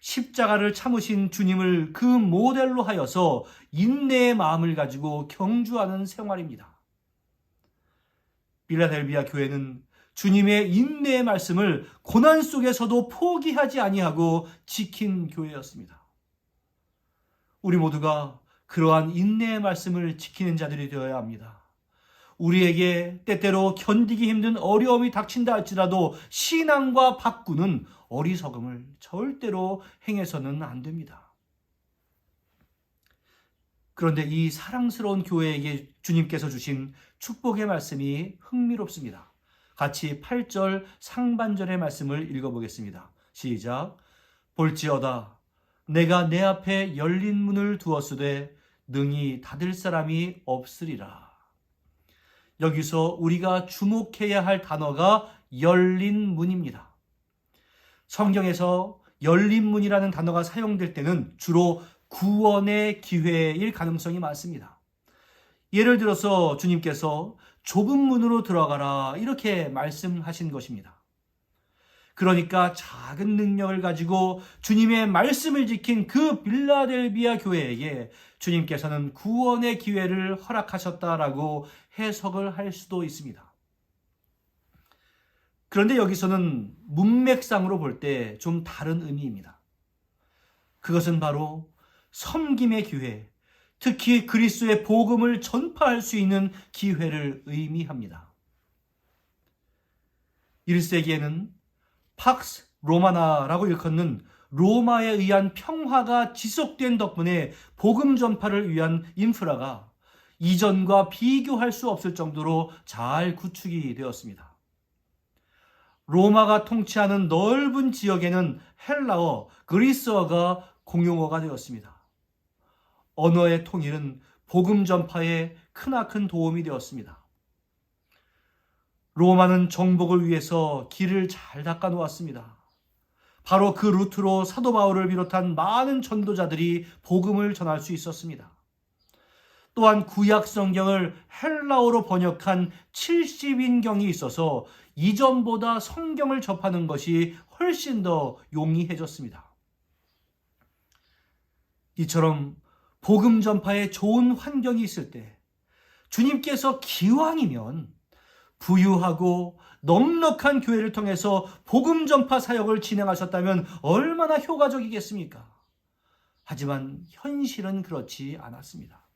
십자가를 참으신 주님을 그 모델로 하여서 인내의 마음을 가지고 경주하는 생활입니다. 빌라델비아 교회는 주님의 인내의 말씀을 고난 속에서도 포기하지 아니하고 지킨 교회였습니다. 우리 모두가 그러한 인내의 말씀을 지키는 자들이 되어야 합니다. 우리에게 때때로 견디기 힘든 어려움이 닥친다 할지라도 신앙과 바꾸는 어리석음을 절대로 행해서는 안 됩니다. 그런데 이 사랑스러운 교회에게 주님께서 주신 축복의 말씀이 흥미롭습니다. 같이 8절 상반절의 말씀을 읽어보겠습니다. 시작. 볼지어다 내가 내 앞에 열린 문을 두었으되 능히 닫을 사람이 없으리라. 여기서 우리가 주목해야 할 단어가 열린 문입니다. 성경에서 열린 문이라는 단어가 사용될 때는 주로 구원의 기회일 가능성이 많습니다. 예를 들어서 주님께서 좁은 문으로 들어가라 이렇게 말씀하신 것입니다. 그러니까 작은 능력을 가지고 주님의 말씀을 지킨 그 빌라델비아 교회에게 주님께서는 구원의 기회를 허락하셨다라고 해석을 할 수도 있습니다. 그런데 여기서는 문맥상으로 볼 때 좀 다른 의미입니다. 그것은 바로 섬김의 기회, 특히 그리스도의 복음을 전파할 수 있는 기회를 의미합니다. 1세기에는 팍스 로마나라고 일컫는 로마에 의한 평화가 지속된 덕분에 복음 전파를 위한 인프라가 이전과 비교할 수 없을 정도로 잘 구축이 되었습니다. 로마가 통치하는 넓은 지역에는 헬라어, 그리스어가 공용어가 되었습니다. 언어의 통일은 복음 전파에 크나큰 도움이 되었습니다. 로마는 정복을 위해서 길을 잘 닦아 놓았습니다. 바로 그 루트로 사도 바울을 비롯한 많은 전도자들이 복음을 전할 수 있었습니다. 또한 구약 성경을 헬라어로 번역한 70인경이 있어서 이전보다 성경을 접하는 것이 훨씬 더 용이해졌습니다. 이처럼 복음 전파에 좋은 환경이 있을 때 주님께서 기왕이면 부유하고 넉넉한 교회를 통해서 복음 전파 사역을 진행하셨다면 얼마나 효과적이겠습니까? 하지만 현실은 그렇지 않았습니다.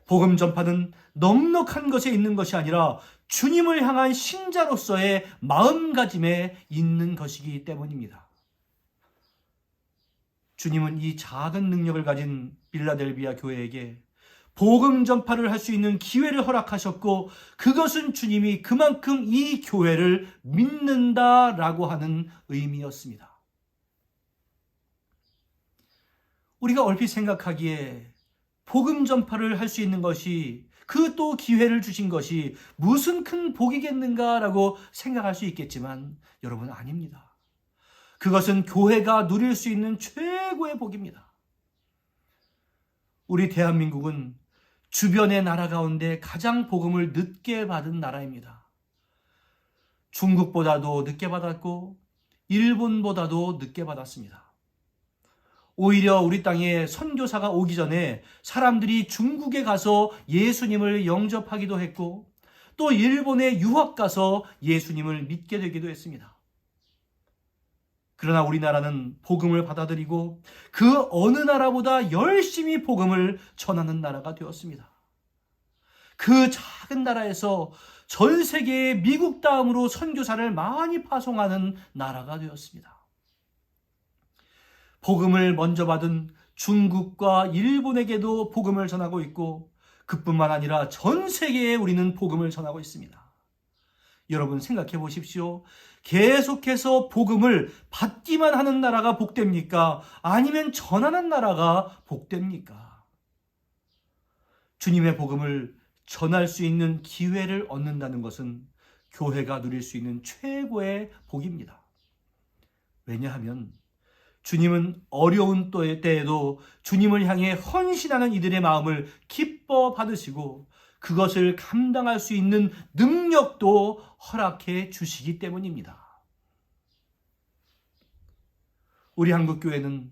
복음 전파는 넉넉한 것에 있는 것이 아니라 주님을 향한 신자로서의 마음가짐에 있는 것이기 때문입니다. 주님은 이 작은 능력을 가진 빌라델비아 교회에게 복음 전파를 할 수 있는 기회를 허락하셨고, 그것은 주님이 그만큼 이 교회를 믿는다라고 하는 의미였습니다. 우리가 얼핏 생각하기에 복음 전파를 할 수 있는 것이, 그 또 기회를 주신 것이 무슨 큰 복이겠는가라고 생각할 수 있겠지만 여러분, 아닙니다. 그것은 교회가 누릴 수 있는 최고의 복입니다. 우리 대한민국은 주변의 나라 가운데 가장 복음을 늦게 받은 나라입니다. 중국보다도 늦게 받았고 일본보다도 늦게 받았습니다. 오히려 우리 땅에 선교사가 오기 전에 사람들이 중국에 가서 예수님을 영접하기도 했고, 또 일본에 유학 가서 예수님을 믿게 되기도 했습니다. 그러나 우리나라는 복음을 받아들이고 그 어느 나라보다 열심히 복음을 전하는 나라가 되었습니다. 그 작은 나라에서 전 세계에 미국 다음으로 선교사를 많이 파송하는 나라가 되었습니다. 복음을 먼저 받은 중국과 일본에게도 복음을 전하고 있고, 그뿐만 아니라 전 세계에 우리는 복음을 전하고 있습니다. 여러분, 생각해 보십시오. 계속해서 복음을 받기만 하는 나라가 복됩니까? 아니면 전하는 나라가 복됩니까? 주님의 복음을 전할 수 있는 기회를 얻는다는 것은 교회가 누릴 수 있는 최고의 복입니다. 왜냐하면 주님은 어려운 때에도 주님을 향해 헌신하는 이들의 마음을 기뻐 받으시고 그것을 감당할 수 있는 능력도 허락해 주시기 때문입니다. 우리 한국교회는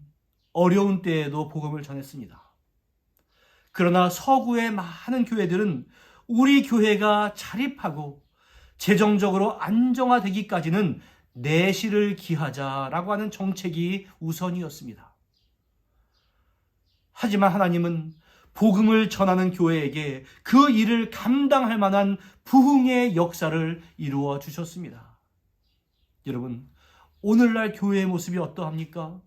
어려운 때에도 복음을 전했습니다. 그러나 서구의 많은 교회들은 우리 교회가 자립하고 재정적으로 안정화되기까지는 내실을 기하자라고 하는 정책이 우선이었습니다. 하지만 하나님은 복음을 전하는 교회에게 그 일을 감당할 만한 부흥의 역사를 이루어 주셨습니다. 여러분, 오늘날 교회의 모습이 어떠합니까?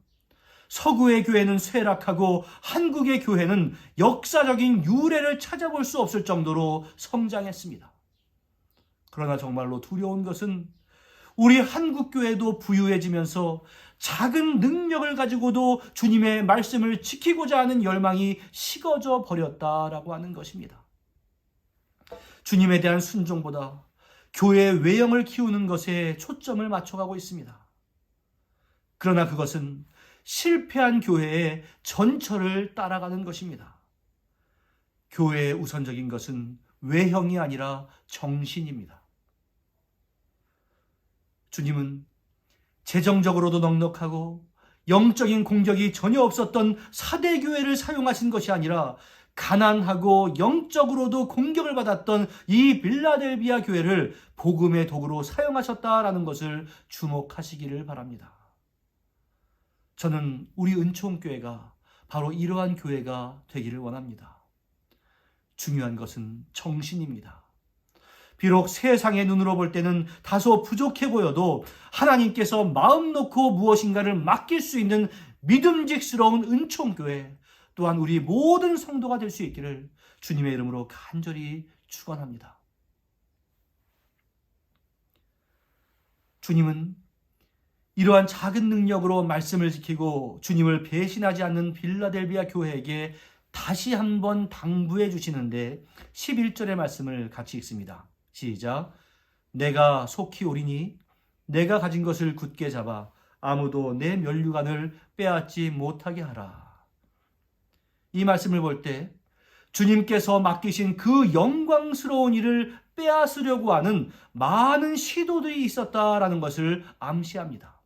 서구의 교회는 쇠락하고 한국의 교회는 역사적인 유래를 찾아볼 수 없을 정도로 성장했습니다. 그러나 정말로 두려운 것은 우리 한국교회도 부유해지면서 작은 능력을 가지고도 주님의 말씀을 지키고자 하는 열망이 식어져 버렸다라고 하는 것입니다. 주님에 대한 순종보다 교회의 외형을 키우는 것에 초점을 맞춰가고 있습니다. 그러나 그것은 실패한 교회의 전철을 따라가는 것입니다. 교회의 우선적인 것은 외형이 아니라 정신입니다. 주님은 재정적으로도 넉넉하고 영적인 공격이 전혀 없었던 사대교회를 사용하신 것이 아니라 가난하고 영적으로도 공격을 받았던 이 빌라델비아 교회를 복음의 도구로 사용하셨다라는 것을 주목하시기를 바랍니다. 저는 우리 은총교회가 바로 이러한 교회가 되기를 원합니다. 중요한 것은 정신입니다. 비록 세상의 눈으로 볼 때는 다소 부족해 보여도 하나님께서 마음 놓고 무엇인가를 맡길 수 있는 믿음직스러운 은총교회, 또한 우리 모든 성도가 될 수 있기를 주님의 이름으로 간절히 축원합니다. 주님은 이러한 작은 능력으로 말씀을 지키고 주님을 배신하지 않는 빌라델비아 교회에게 다시 한번 당부해 주시는데 11절의 말씀을 같이 읽습니다. 시작. 내가 속히 오리니 내가 가진 것을 굳게 잡아 아무도 내 면류관을 빼앗지 못하게 하라. 이 말씀을 볼 때 주님께서 맡기신 그 영광스러운 일을 빼앗으려고 하는 많은 시도들이 있었다라는 것을 암시합니다.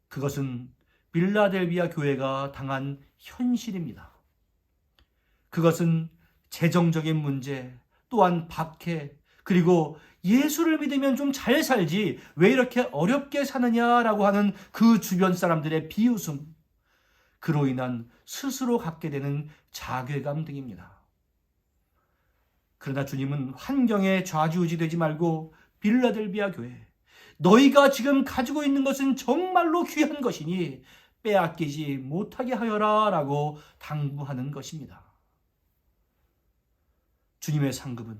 그것은 빌라델비아 교회가 당한 현실입니다. 그것은 재정적인 문제, 또한 박해, 그리고 예수를 믿으면 좀 잘 살지 왜 이렇게 어렵게 사느냐라고 하는 그 주변 사람들의 비웃음, 그로 인한 스스로 갖게 되는 자괴감 등입니다. 그러나 주님은 환경에 좌지우지되지 말고 빌라델비아 교회, 너희가 지금 가지고 있는 것은 정말로 귀한 것이니 빼앗기지 못하게 하여라 라고 당부하는 것입니다. 주님의 상급은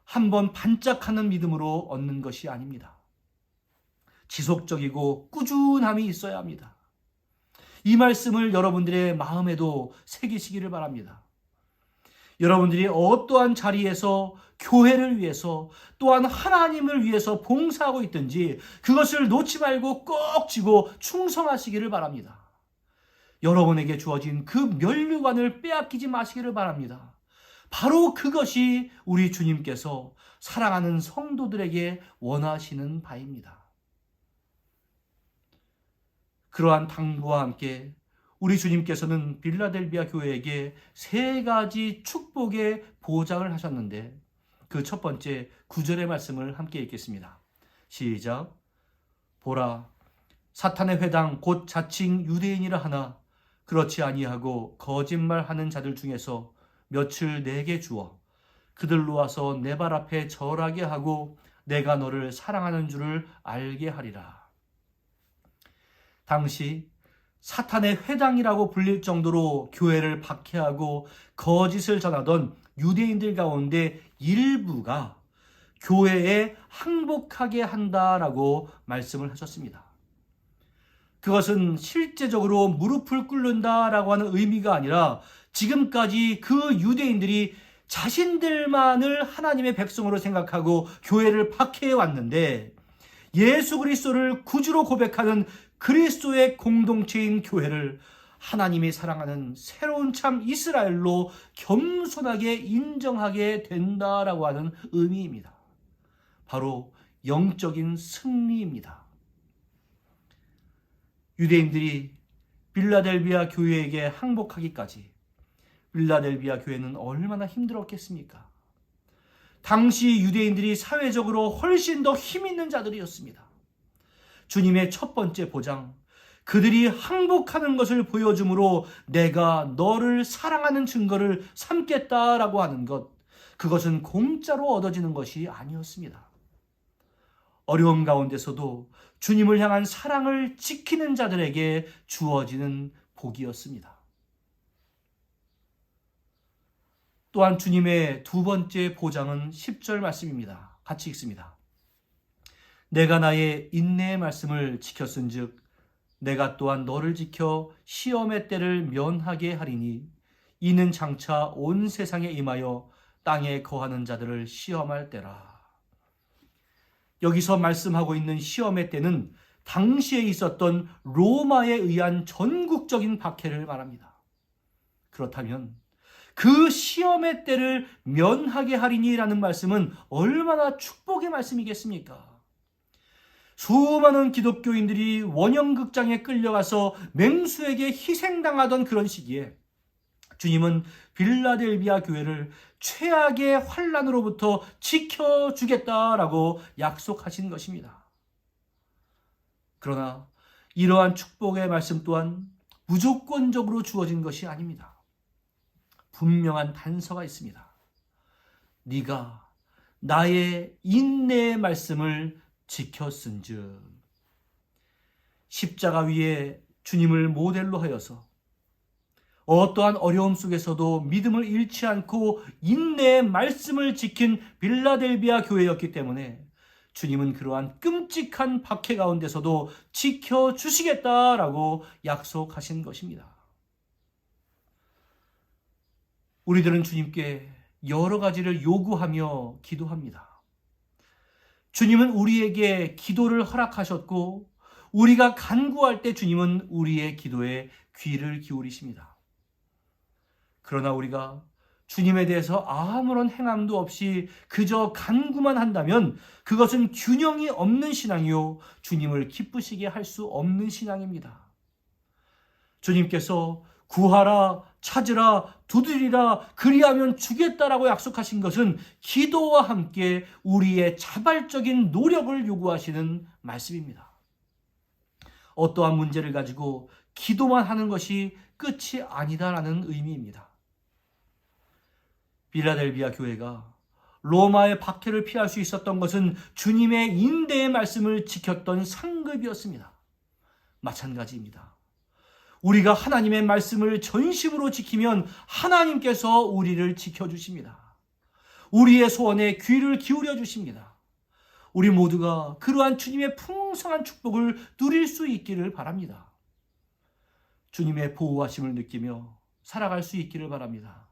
한번 반짝하는 믿음으로 얻는 것이 아닙니다. 지속적이고 꾸준함이 있어야 합니다. 이 말씀을 여러분들의 마음에도 새기시기를 바랍니다. 여러분들이 어떠한 자리에서 교회를 위해서 또한 하나님을 위해서 봉사하고 있든지 그것을 놓지 말고 꼭 쥐고 충성하시기를 바랍니다. 여러분에게 주어진 그 면류관을 빼앗기지 마시기를 바랍니다. 바로 그것이 우리 주님께서 사랑하는 성도들에게 원하시는 바입니다. 그러한 당부와 함께 우리 주님께서는 빌라델비아 교회에게 3가지 축복의 보장을 하셨는데 그 첫 번째 9절의 말씀을 함께 읽겠습니다. 시작. 보라, 사탄의 회당 곧 자칭 유대인이라 하나 그렇지 아니하고 거짓말하는 자들 중에서 며칠 내게 주어 그들로 와서 내 발 앞에 절하게 하고 내가 너를 사랑하는 줄을 알게 하리라. 당시 사탄의 회당이라고 불릴 정도로 교회를 박해하고 거짓을 전하던 유대인들 가운데 일부가 교회에 항복하게 한다라고 말씀을 하셨습니다. 그것은 실제적으로 무릎을 꿇는다라고 하는 의미가 아니라 지금까지 그 유대인들이 자신들만을 하나님의 백성으로 생각하고 교회를 박해해 왔는데 예수 그리스도를 구주로 고백하는 그리스도의 공동체인 교회를 하나님이 사랑하는 새로운 참 이스라엘로 겸손하게 인정하게 된다라고 하는 의미입니다. 바로 영적인 승리입니다. 유대인들이 빌라델비아 교회에게 항복하기까지 빌라델비아 교회는 얼마나 힘들었겠습니까? 당시 유대인들이 사회적으로 훨씬 더 힘 있는 자들이었습니다. 주님의 첫 번째 보장, 그들이 항복하는 것을 보여줌으로 내가 너를 사랑하는 증거를 삼겠다라고 하는 것, 그것은 공짜로 얻어지는 것이 아니었습니다. 어려움 가운데서도 주님을 향한 사랑을 지키는 자들에게 주어지는 복이었습니다. 또한 주님의 두 번째 보장은 10절 말씀입니다. 같이 읽습니다. 내가 나의 인내의 말씀을 지켰은즉 내가 또한 너를 지켜 시험의 때를 면하게 하리니 이는 장차 온 세상에 임하여 땅에 거하는 자들을 시험할 때라. 여기서 말씀하고 있는 시험의 때는 당시에 있었던 로마에 의한 전국적인 박해를 말합니다. 그렇다면 그 시험의 때를 면하게 하리니라는 말씀은 얼마나 축복의 말씀이겠습니까? 수많은 기독교인들이 원형극장에 끌려가서 맹수에게 희생당하던 그런 시기에 주님은 빌라델비아 교회를 최악의 환난으로부터 지켜주겠다라고 약속하신 것입니다. 그러나 이러한 축복의 말씀 또한 무조건적으로 주어진 것이 아닙니다. 분명한 단서가 있습니다. 네가 나의 인내의 말씀을 지켰은즉. 십자가 위에 주님을 모델로 하여서 어떠한 어려움 속에서도 믿음을 잃지 않고 인내의 말씀을 지킨 빌라델비아 교회였기 때문에 주님은 그러한 끔찍한 박해 가운데서도 지켜주시겠다라고 약속하신 것입니다. 우리들은 주님께 여러 가지를 요구하며 기도합니다. 주님은 우리에게 기도를 허락하셨고 우리가 간구할 때 주님은 우리의 기도에 귀를 기울이십니다. 그러나 우리가 주님에 대해서 아무런 행함도 없이 그저 간구만 한다면 그것은 균형이 없는 신앙이요 주님을 기쁘시게 할 수 없는 신앙입니다. 주님께서 구하라, 찾으라, 두드리라, 그리하면 주겠다라고 약속하신 것은 기도와 함께 우리의 자발적인 노력을 요구하시는 말씀입니다. 어떠한 문제를 가지고 기도만 하는 것이 끝이 아니다라는 의미입니다. 빌라델비아 교회가 로마의 박해를 피할 수 있었던 것은 주님의 인대의 말씀을 지켰던 상급이었습니다. 마찬가지입니다. 우리가 하나님의 말씀을 전심으로 지키면 하나님께서 우리를 지켜주십니다. 우리의 소원에 귀를 기울여 주십니다. 우리 모두가 그러한 주님의 풍성한 축복을 누릴 수 있기를 바랍니다. 주님의 보호하심을 느끼며 살아갈 수 있기를 바랍니다.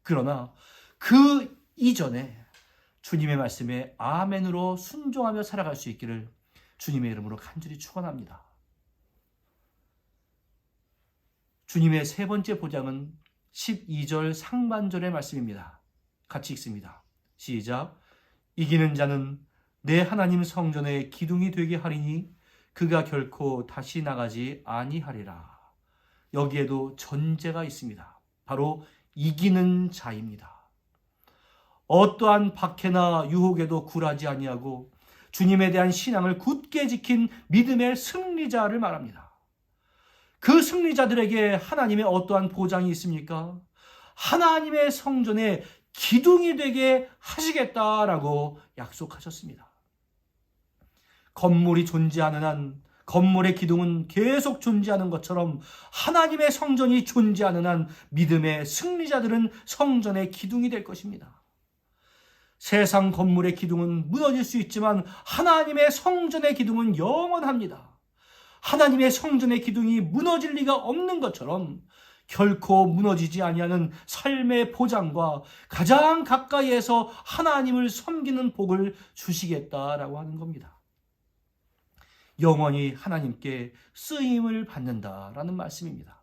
그러나 그 이전에 주님의 말씀에 아멘으로 순종하며 살아갈 수 있기를 주님의 이름으로 간절히 축원합니다. 주님의 세 번째 보장은 12절 상반절의 말씀입니다. 같이 읽습니다. 시작. 이기는 자는 내 하나님 성전의 기둥이 되게 하리니 그가 결코 다시 나가지 아니하리라. 여기에도 전제가 있습니다. 바로 이기는 자입니다. 어떠한 박해나 유혹에도 굴하지 아니하고 주님에 대한 신앙을 굳게 지킨 믿음의 승리자를 말합니다. 그 승리자들에게 하나님의 어떠한 보장이 있습니까? 하나님의 성전에 기둥이 되게 하시겠다라고 약속하셨습니다. 건물이 존재하는 한 건물의 기둥은 계속 존재하는 것처럼 하나님의 성전이 존재하는 한 믿음의 승리자들은 성전의 기둥이 될 것입니다. 세상 건물의 기둥은 무너질 수 있지만 하나님의 성전의 기둥은 영원합니다. 하나님의 성전의 기둥이 무너질 리가 없는 것처럼 결코 무너지지 아니하는 삶의 보장과 가장 가까이에서 하나님을 섬기는 복을 주시겠다라고 하는 겁니다. 영원히 하나님께 쓰임을 받는다라는 말씀입니다.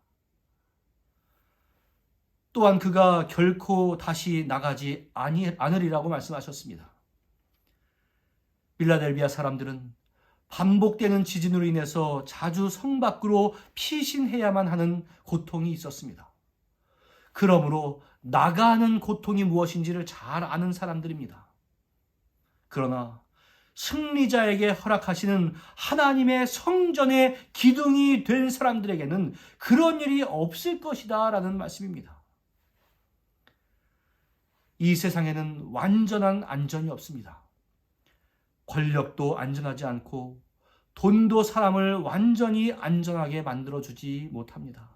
또한 그가 결코 다시 나가지 않으리라고 말씀하셨습니다. 빌라델비아 사람들은 반복되는 지진으로 인해서 자주 성 밖으로 피신해야만 하는 고통이 있었습니다. 그러므로 나가는 고통이 무엇인지를 잘 아는 사람들입니다. 그러나 승리자에게 허락하시는 하나님의 성전의 기둥이 된 사람들에게는 그런 일이 없을 것이다 라는 말씀입니다. 이 세상에는 완전한 안전이 없습니다. 권력도 안전하지 않고 돈도 사람을 완전히 안전하게 만들어주지 못합니다.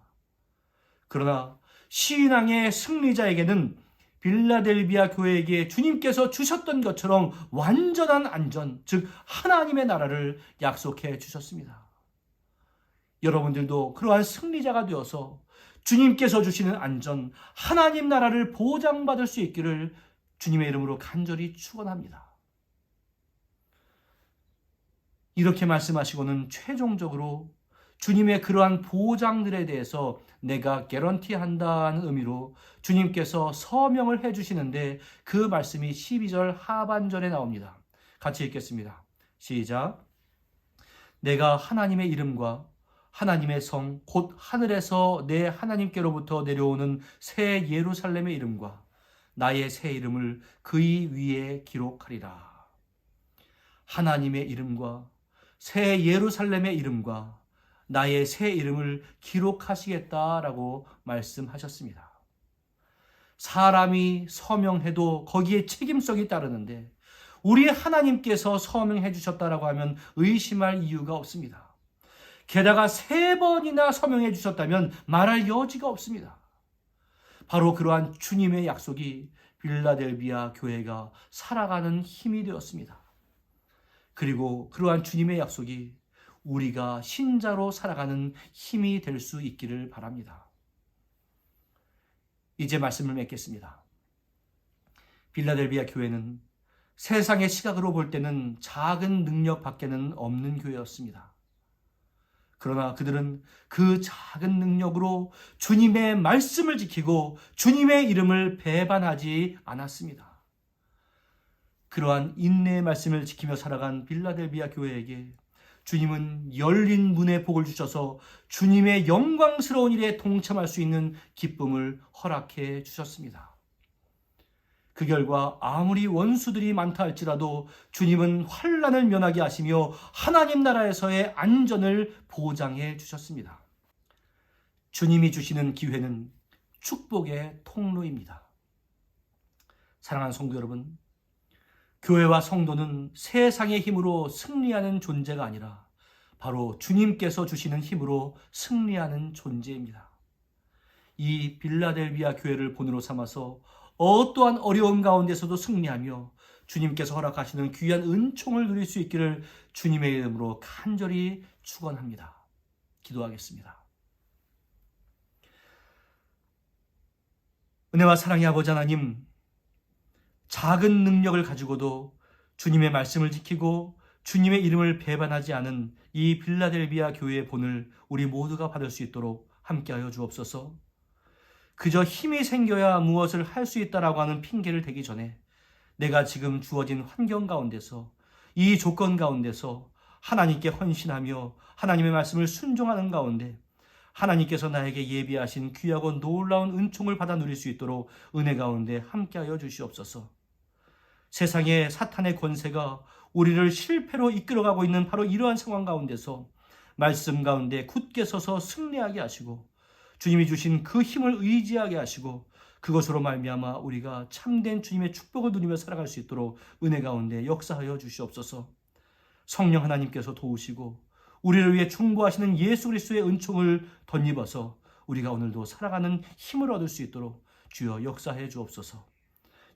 그러나 신앙의 승리자에게는 빌라델비아 교회에게 주님께서 주셨던 것처럼 완전한 안전, 즉 하나님의 나라를 약속해 주셨습니다. 여러분들도 그러한 승리자가 되어서 주님께서 주시는 안전, 하나님 나라를 보장받을 수 있기를 주님의 이름으로 간절히 축원합니다. 이렇게 말씀하시고는 최종적으로 주님의 그러한 보장들에 대해서 내가 개런티한다는 의미로 주님께서 서명을 해주시는데 그 말씀이 12절 하반절에 나옵니다. 같이 읽겠습니다. 시작. 내가 하나님의 이름과 하나님의 성 곧 하늘에서 내 하나님께로부터 내려오는 새 예루살렘의 이름과 나의 새 이름을 그의 위에 기록하리라. 하나님의 이름과 새 예루살렘의 이름과 나의 새 이름을 기록하시겠다라고 말씀하셨습니다. 사람이 서명해도 거기에 책임성이 따르는데 우리 하나님께서 서명해 주셨다라고 하면 의심할 이유가 없습니다. 게다가 3번이나 서명해 주셨다면 말할 여지가 없습니다. 바로 그러한 주님의 약속이 빌라델비아 교회가 살아가는 힘이 되었습니다. 그리고 그러한 주님의 약속이 우리가 신자로 살아가는 힘이 될 수 있기를 바랍니다. 이제 말씀을 맺겠습니다. 빌라델비아 교회는 세상의 시각으로 볼 때는 작은 능력밖에는 없는 교회였습니다. 그러나 그들은 그 작은 능력으로 주님의 말씀을 지키고 주님의 이름을 배반하지 않았습니다. 그러한 인내의 말씀을 지키며 살아간 빌라델비아 교회에게 주님은 열린 문의 복을 주셔서 주님의 영광스러운 일에 동참할 수 있는 기쁨을 허락해 주셨습니다. 그 결과 아무리 원수들이 많다 할지라도 주님은 환난을 면하게 하시며 하나님 나라에서의 안전을 보장해 주셨습니다. 주님이 주시는 기회는 축복의 통로입니다. 사랑하는 성도 여러분, 교회와 성도는 세상의 힘으로 승리하는 존재가 아니라 바로 주님께서 주시는 힘으로 승리하는 존재입니다. 이 빌라델비아 교회를 본으로 삼아서 어떠한 어려움 가운데서도 승리하며 주님께서 허락하시는 귀한 은총을 누릴 수 있기를 주님의 이름으로 간절히 축원합니다. 기도하겠습니다. 은혜와 사랑의 아버지 하나님, 작은 능력을 가지고도 주님의 말씀을 지키고 주님의 이름을 배반하지 않은 이 빌라델비아 교회의 본을 우리 모두가 받을 수 있도록 함께하여 주옵소서. 그저 힘이 생겨야 무엇을 할 수 있다라고 하는 핑계를 대기 전에 내가 지금 주어진 환경 가운데서 이 조건 가운데서 하나님께 헌신하며 하나님의 말씀을 순종하는 가운데 하나님께서 나에게 예비하신 귀하고 놀라운 은총을 받아 누릴 수 있도록 은혜 가운데 함께하여 주시옵소서. 세상의 사탄의 권세가 우리를 실패로 이끌어가고 있는 바로 이러한 상황 가운데서 말씀 가운데 굳게 서서 승리하게 하시고 주님이 주신 그 힘을 의지하게 하시고 그것으로 말미암아 우리가 참된 주님의 축복을 누리며 살아갈 수 있도록 은혜 가운데 역사하여 주시옵소서. 성령 하나님께서 도우시고 우리를 위해 충고하시는 예수 그리스도의 은총을 덧입어서 우리가 오늘도 살아가는 힘을 얻을 수 있도록 주여 역사해 주옵소서.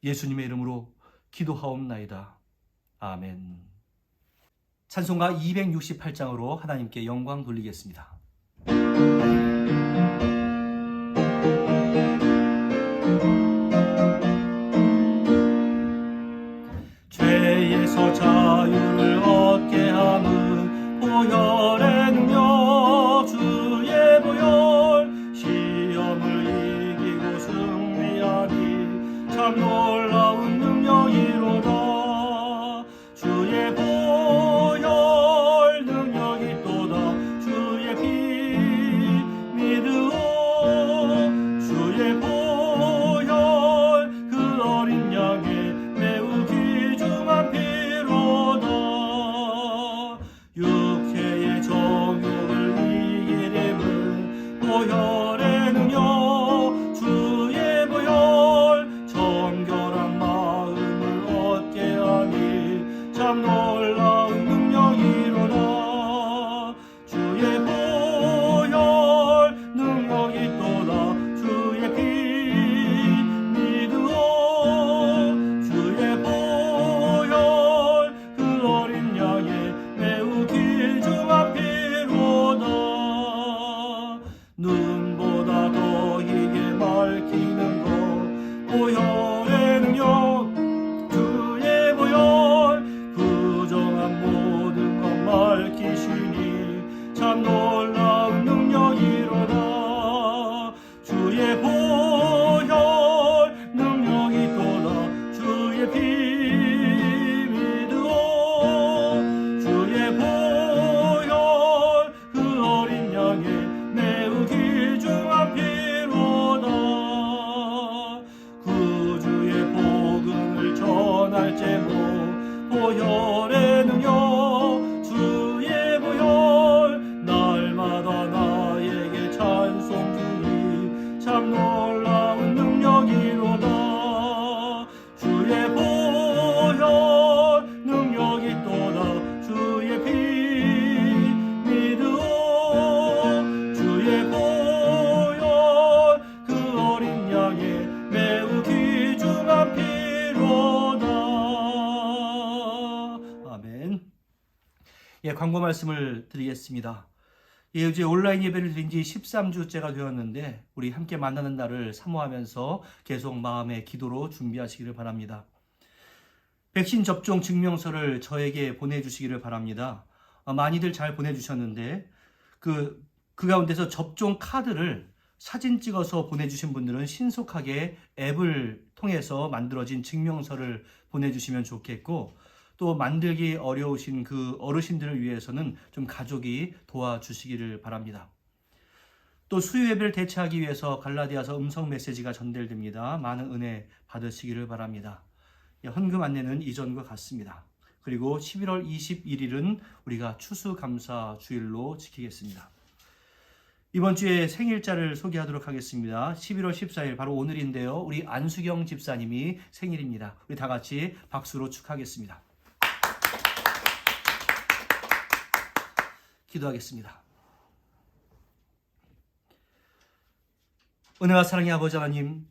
예수님의 이름으로 기도하옵나이다. 아멘. 찬송가 268장으로 하나님께 영광 돌리겠습니다. 죄에서 자유를 얻게 함은 보혈의 능력 주의 보혈 시험을 이기고 승리하니 참 놀라운 능력이로다. 주의 보혈 능력이 또다. 주의 피 믿으오. 주의 보혈 그 어린 양의 매우 귀중한 피로다. 광고 말씀을 드리겠습니다. 이제 온라인 예배를 드린 지 13주째가 되었는데 우리 함께 만나는 날을 사모하면서 계속 마음의 기도로 준비하시기를 바랍니다. 백신 접종 증명서를 저에게 보내주시기를 바랍니다. 많이들 잘 보내주셨는데 그 가운데서 접종 카드를 사진 찍어서 보내주신 분들은 신속하게 앱을 통해서 만들어진 증명서를 보내주시면 좋겠고, 또 만들기 어려우신 그 어르신들을 위해서는 좀 가족이 도와주시기를 바랍니다. 또 수요 예배를 대체하기 위해서 갈라디아서 음성 메시지가 전달됩니다. 많은 은혜 받으시기를 바랍니다. 헌금 안내는 이전과 같습니다. 그리고 11월 21일은 우리가 추수감사 주일로 지키겠습니다. 이번 주에 생일자를 소개하도록 하겠습니다. 11월 14일 바로 오늘인데요. 우리 안수경 집사님이 생일입니다. 우리 다 같이 박수로 축하하겠습니다. 기도하겠습니다. 은혜와 사랑의 아버지 하나님,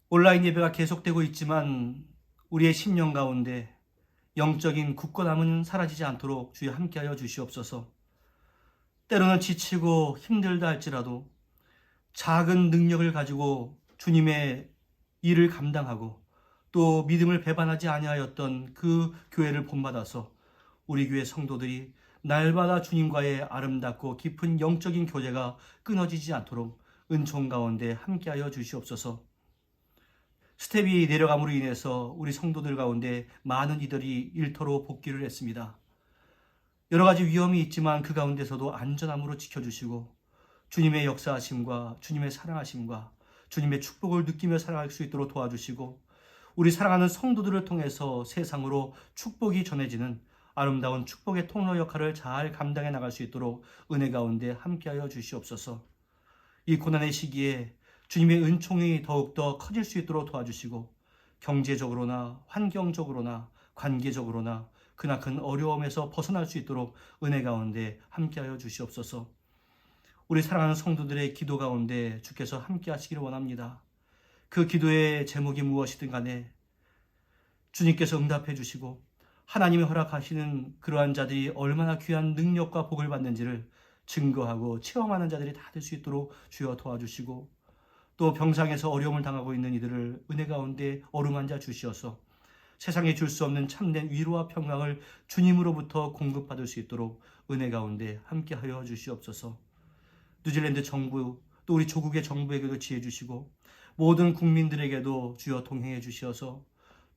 온라인 예배가 계속되고 있지만 우리의 심령 가운데 영적인 굳건함은 사라지지 않도록 주여 함께하여 주시옵소서. 때로는 지치고 힘들다 할지라도 작은 능력을 가지고 주님의 일을 감당하고 또 믿음을 배반하지 아니하였던 그 교회를 본받아서 우리 교회 성도들이 날마다 주님과의 아름답고 깊은 영적인 교제가 끊어지지 않도록 은총 가운데 함께하여 주시옵소서. 스텝이 내려감으로 인해서 우리 성도들 가운데 많은 이들이 일터로 복귀를 했습니다. 여러 가지 위험이 있지만 그 가운데서도 안전함으로 지켜주시고 주님의 역사하심과 주님의 사랑하심과 주님의 축복을 느끼며 살아갈 수 있도록 도와주시고, 우리 사랑하는 성도들을 통해서 세상으로 축복이 전해지는 아름다운 축복의 통로 역할을 잘 감당해 나갈 수 있도록 은혜 가운데 함께하여 주시옵소서. 이 고난의 시기에 주님의 은총이 더욱더 커질 수 있도록 도와주시고, 경제적으로나 환경적으로나 관계적으로나 그나큰 어려움에서 벗어날 수 있도록 은혜 가운데 함께하여 주시옵소서. 우리 사랑하는 성도들의 기도 가운데 주께서 함께하시기를 원합니다. 그 기도의 제목이 무엇이든 간에 주님께서 응답해 주시고 하나님이 허락하시는 그러한 자들이 얼마나 귀한 능력과 복을 받는지를 증거하고 체험하는 자들이 다 될 수 있도록 주여 도와주시고, 또 병상에서 어려움을 당하고 있는 이들을 은혜 가운데 어루만져 주시어서 세상에 줄 수 없는 참된 위로와 평강을 주님으로부터 공급받을 수 있도록 은혜 가운데 함께하여 주시옵소서. 뉴질랜드 정부, 또 우리 조국의 정부에게도 지혜 주시고 모든 국민들에게도 주여 동행해 주시어서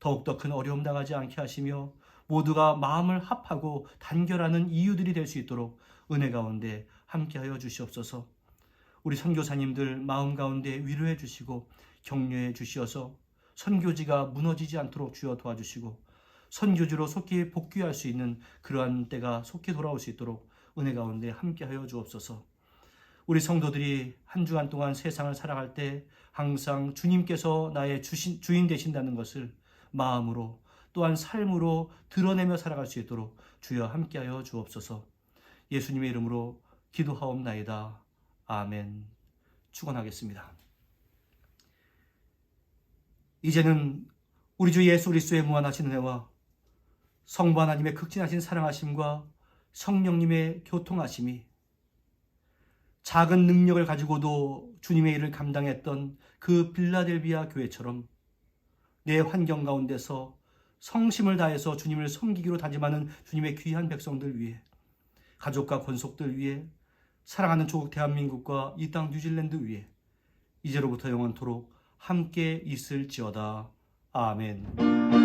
더욱더 큰 어려움 당하지 않게 하시며 모두가 마음을 합하고 단결하는 이유들이 될 수 있도록 은혜 가운데 함께하여 주시옵소서. 우리 선교사님들 마음 가운데 위로해 주시고 격려해 주시어서 선교지가 무너지지 않도록 주여 도와주시고 선교지로 속히 복귀할 수 있는 그러한 때가 속히 돌아올 수 있도록 은혜 가운데 함께하여 주옵소서. 우리 성도들이 한 주간 동안 세상을 살아갈 때 항상 주님께서 나의 주인 되신다는 것을 마음으로 또한 삶으로 드러내며 살아갈 수 있도록 주여 함께하여 주옵소서. 예수님의 이름으로 기도하옵나이다. 아멘. 축원하겠습니다. 이제는 우리 주 예수 그리스도의 무한하신 은혜와 성부 하나님의 극진하신 사랑하심과 성령님의 교통하심이 작은 능력을 가지고도 주님의 일을 감당했던 그 빌라델비아 교회처럼 내 환경 가운데서 성심을 다해서 주님을 섬기기로 다짐하는 주님의 귀한 백성들 위해, 가족과 권속들 위해, 사랑하는 조국 대한민국과 이 땅 뉴질랜드 위해 이제로부터 영원토록 함께 있을지어다. 아멘.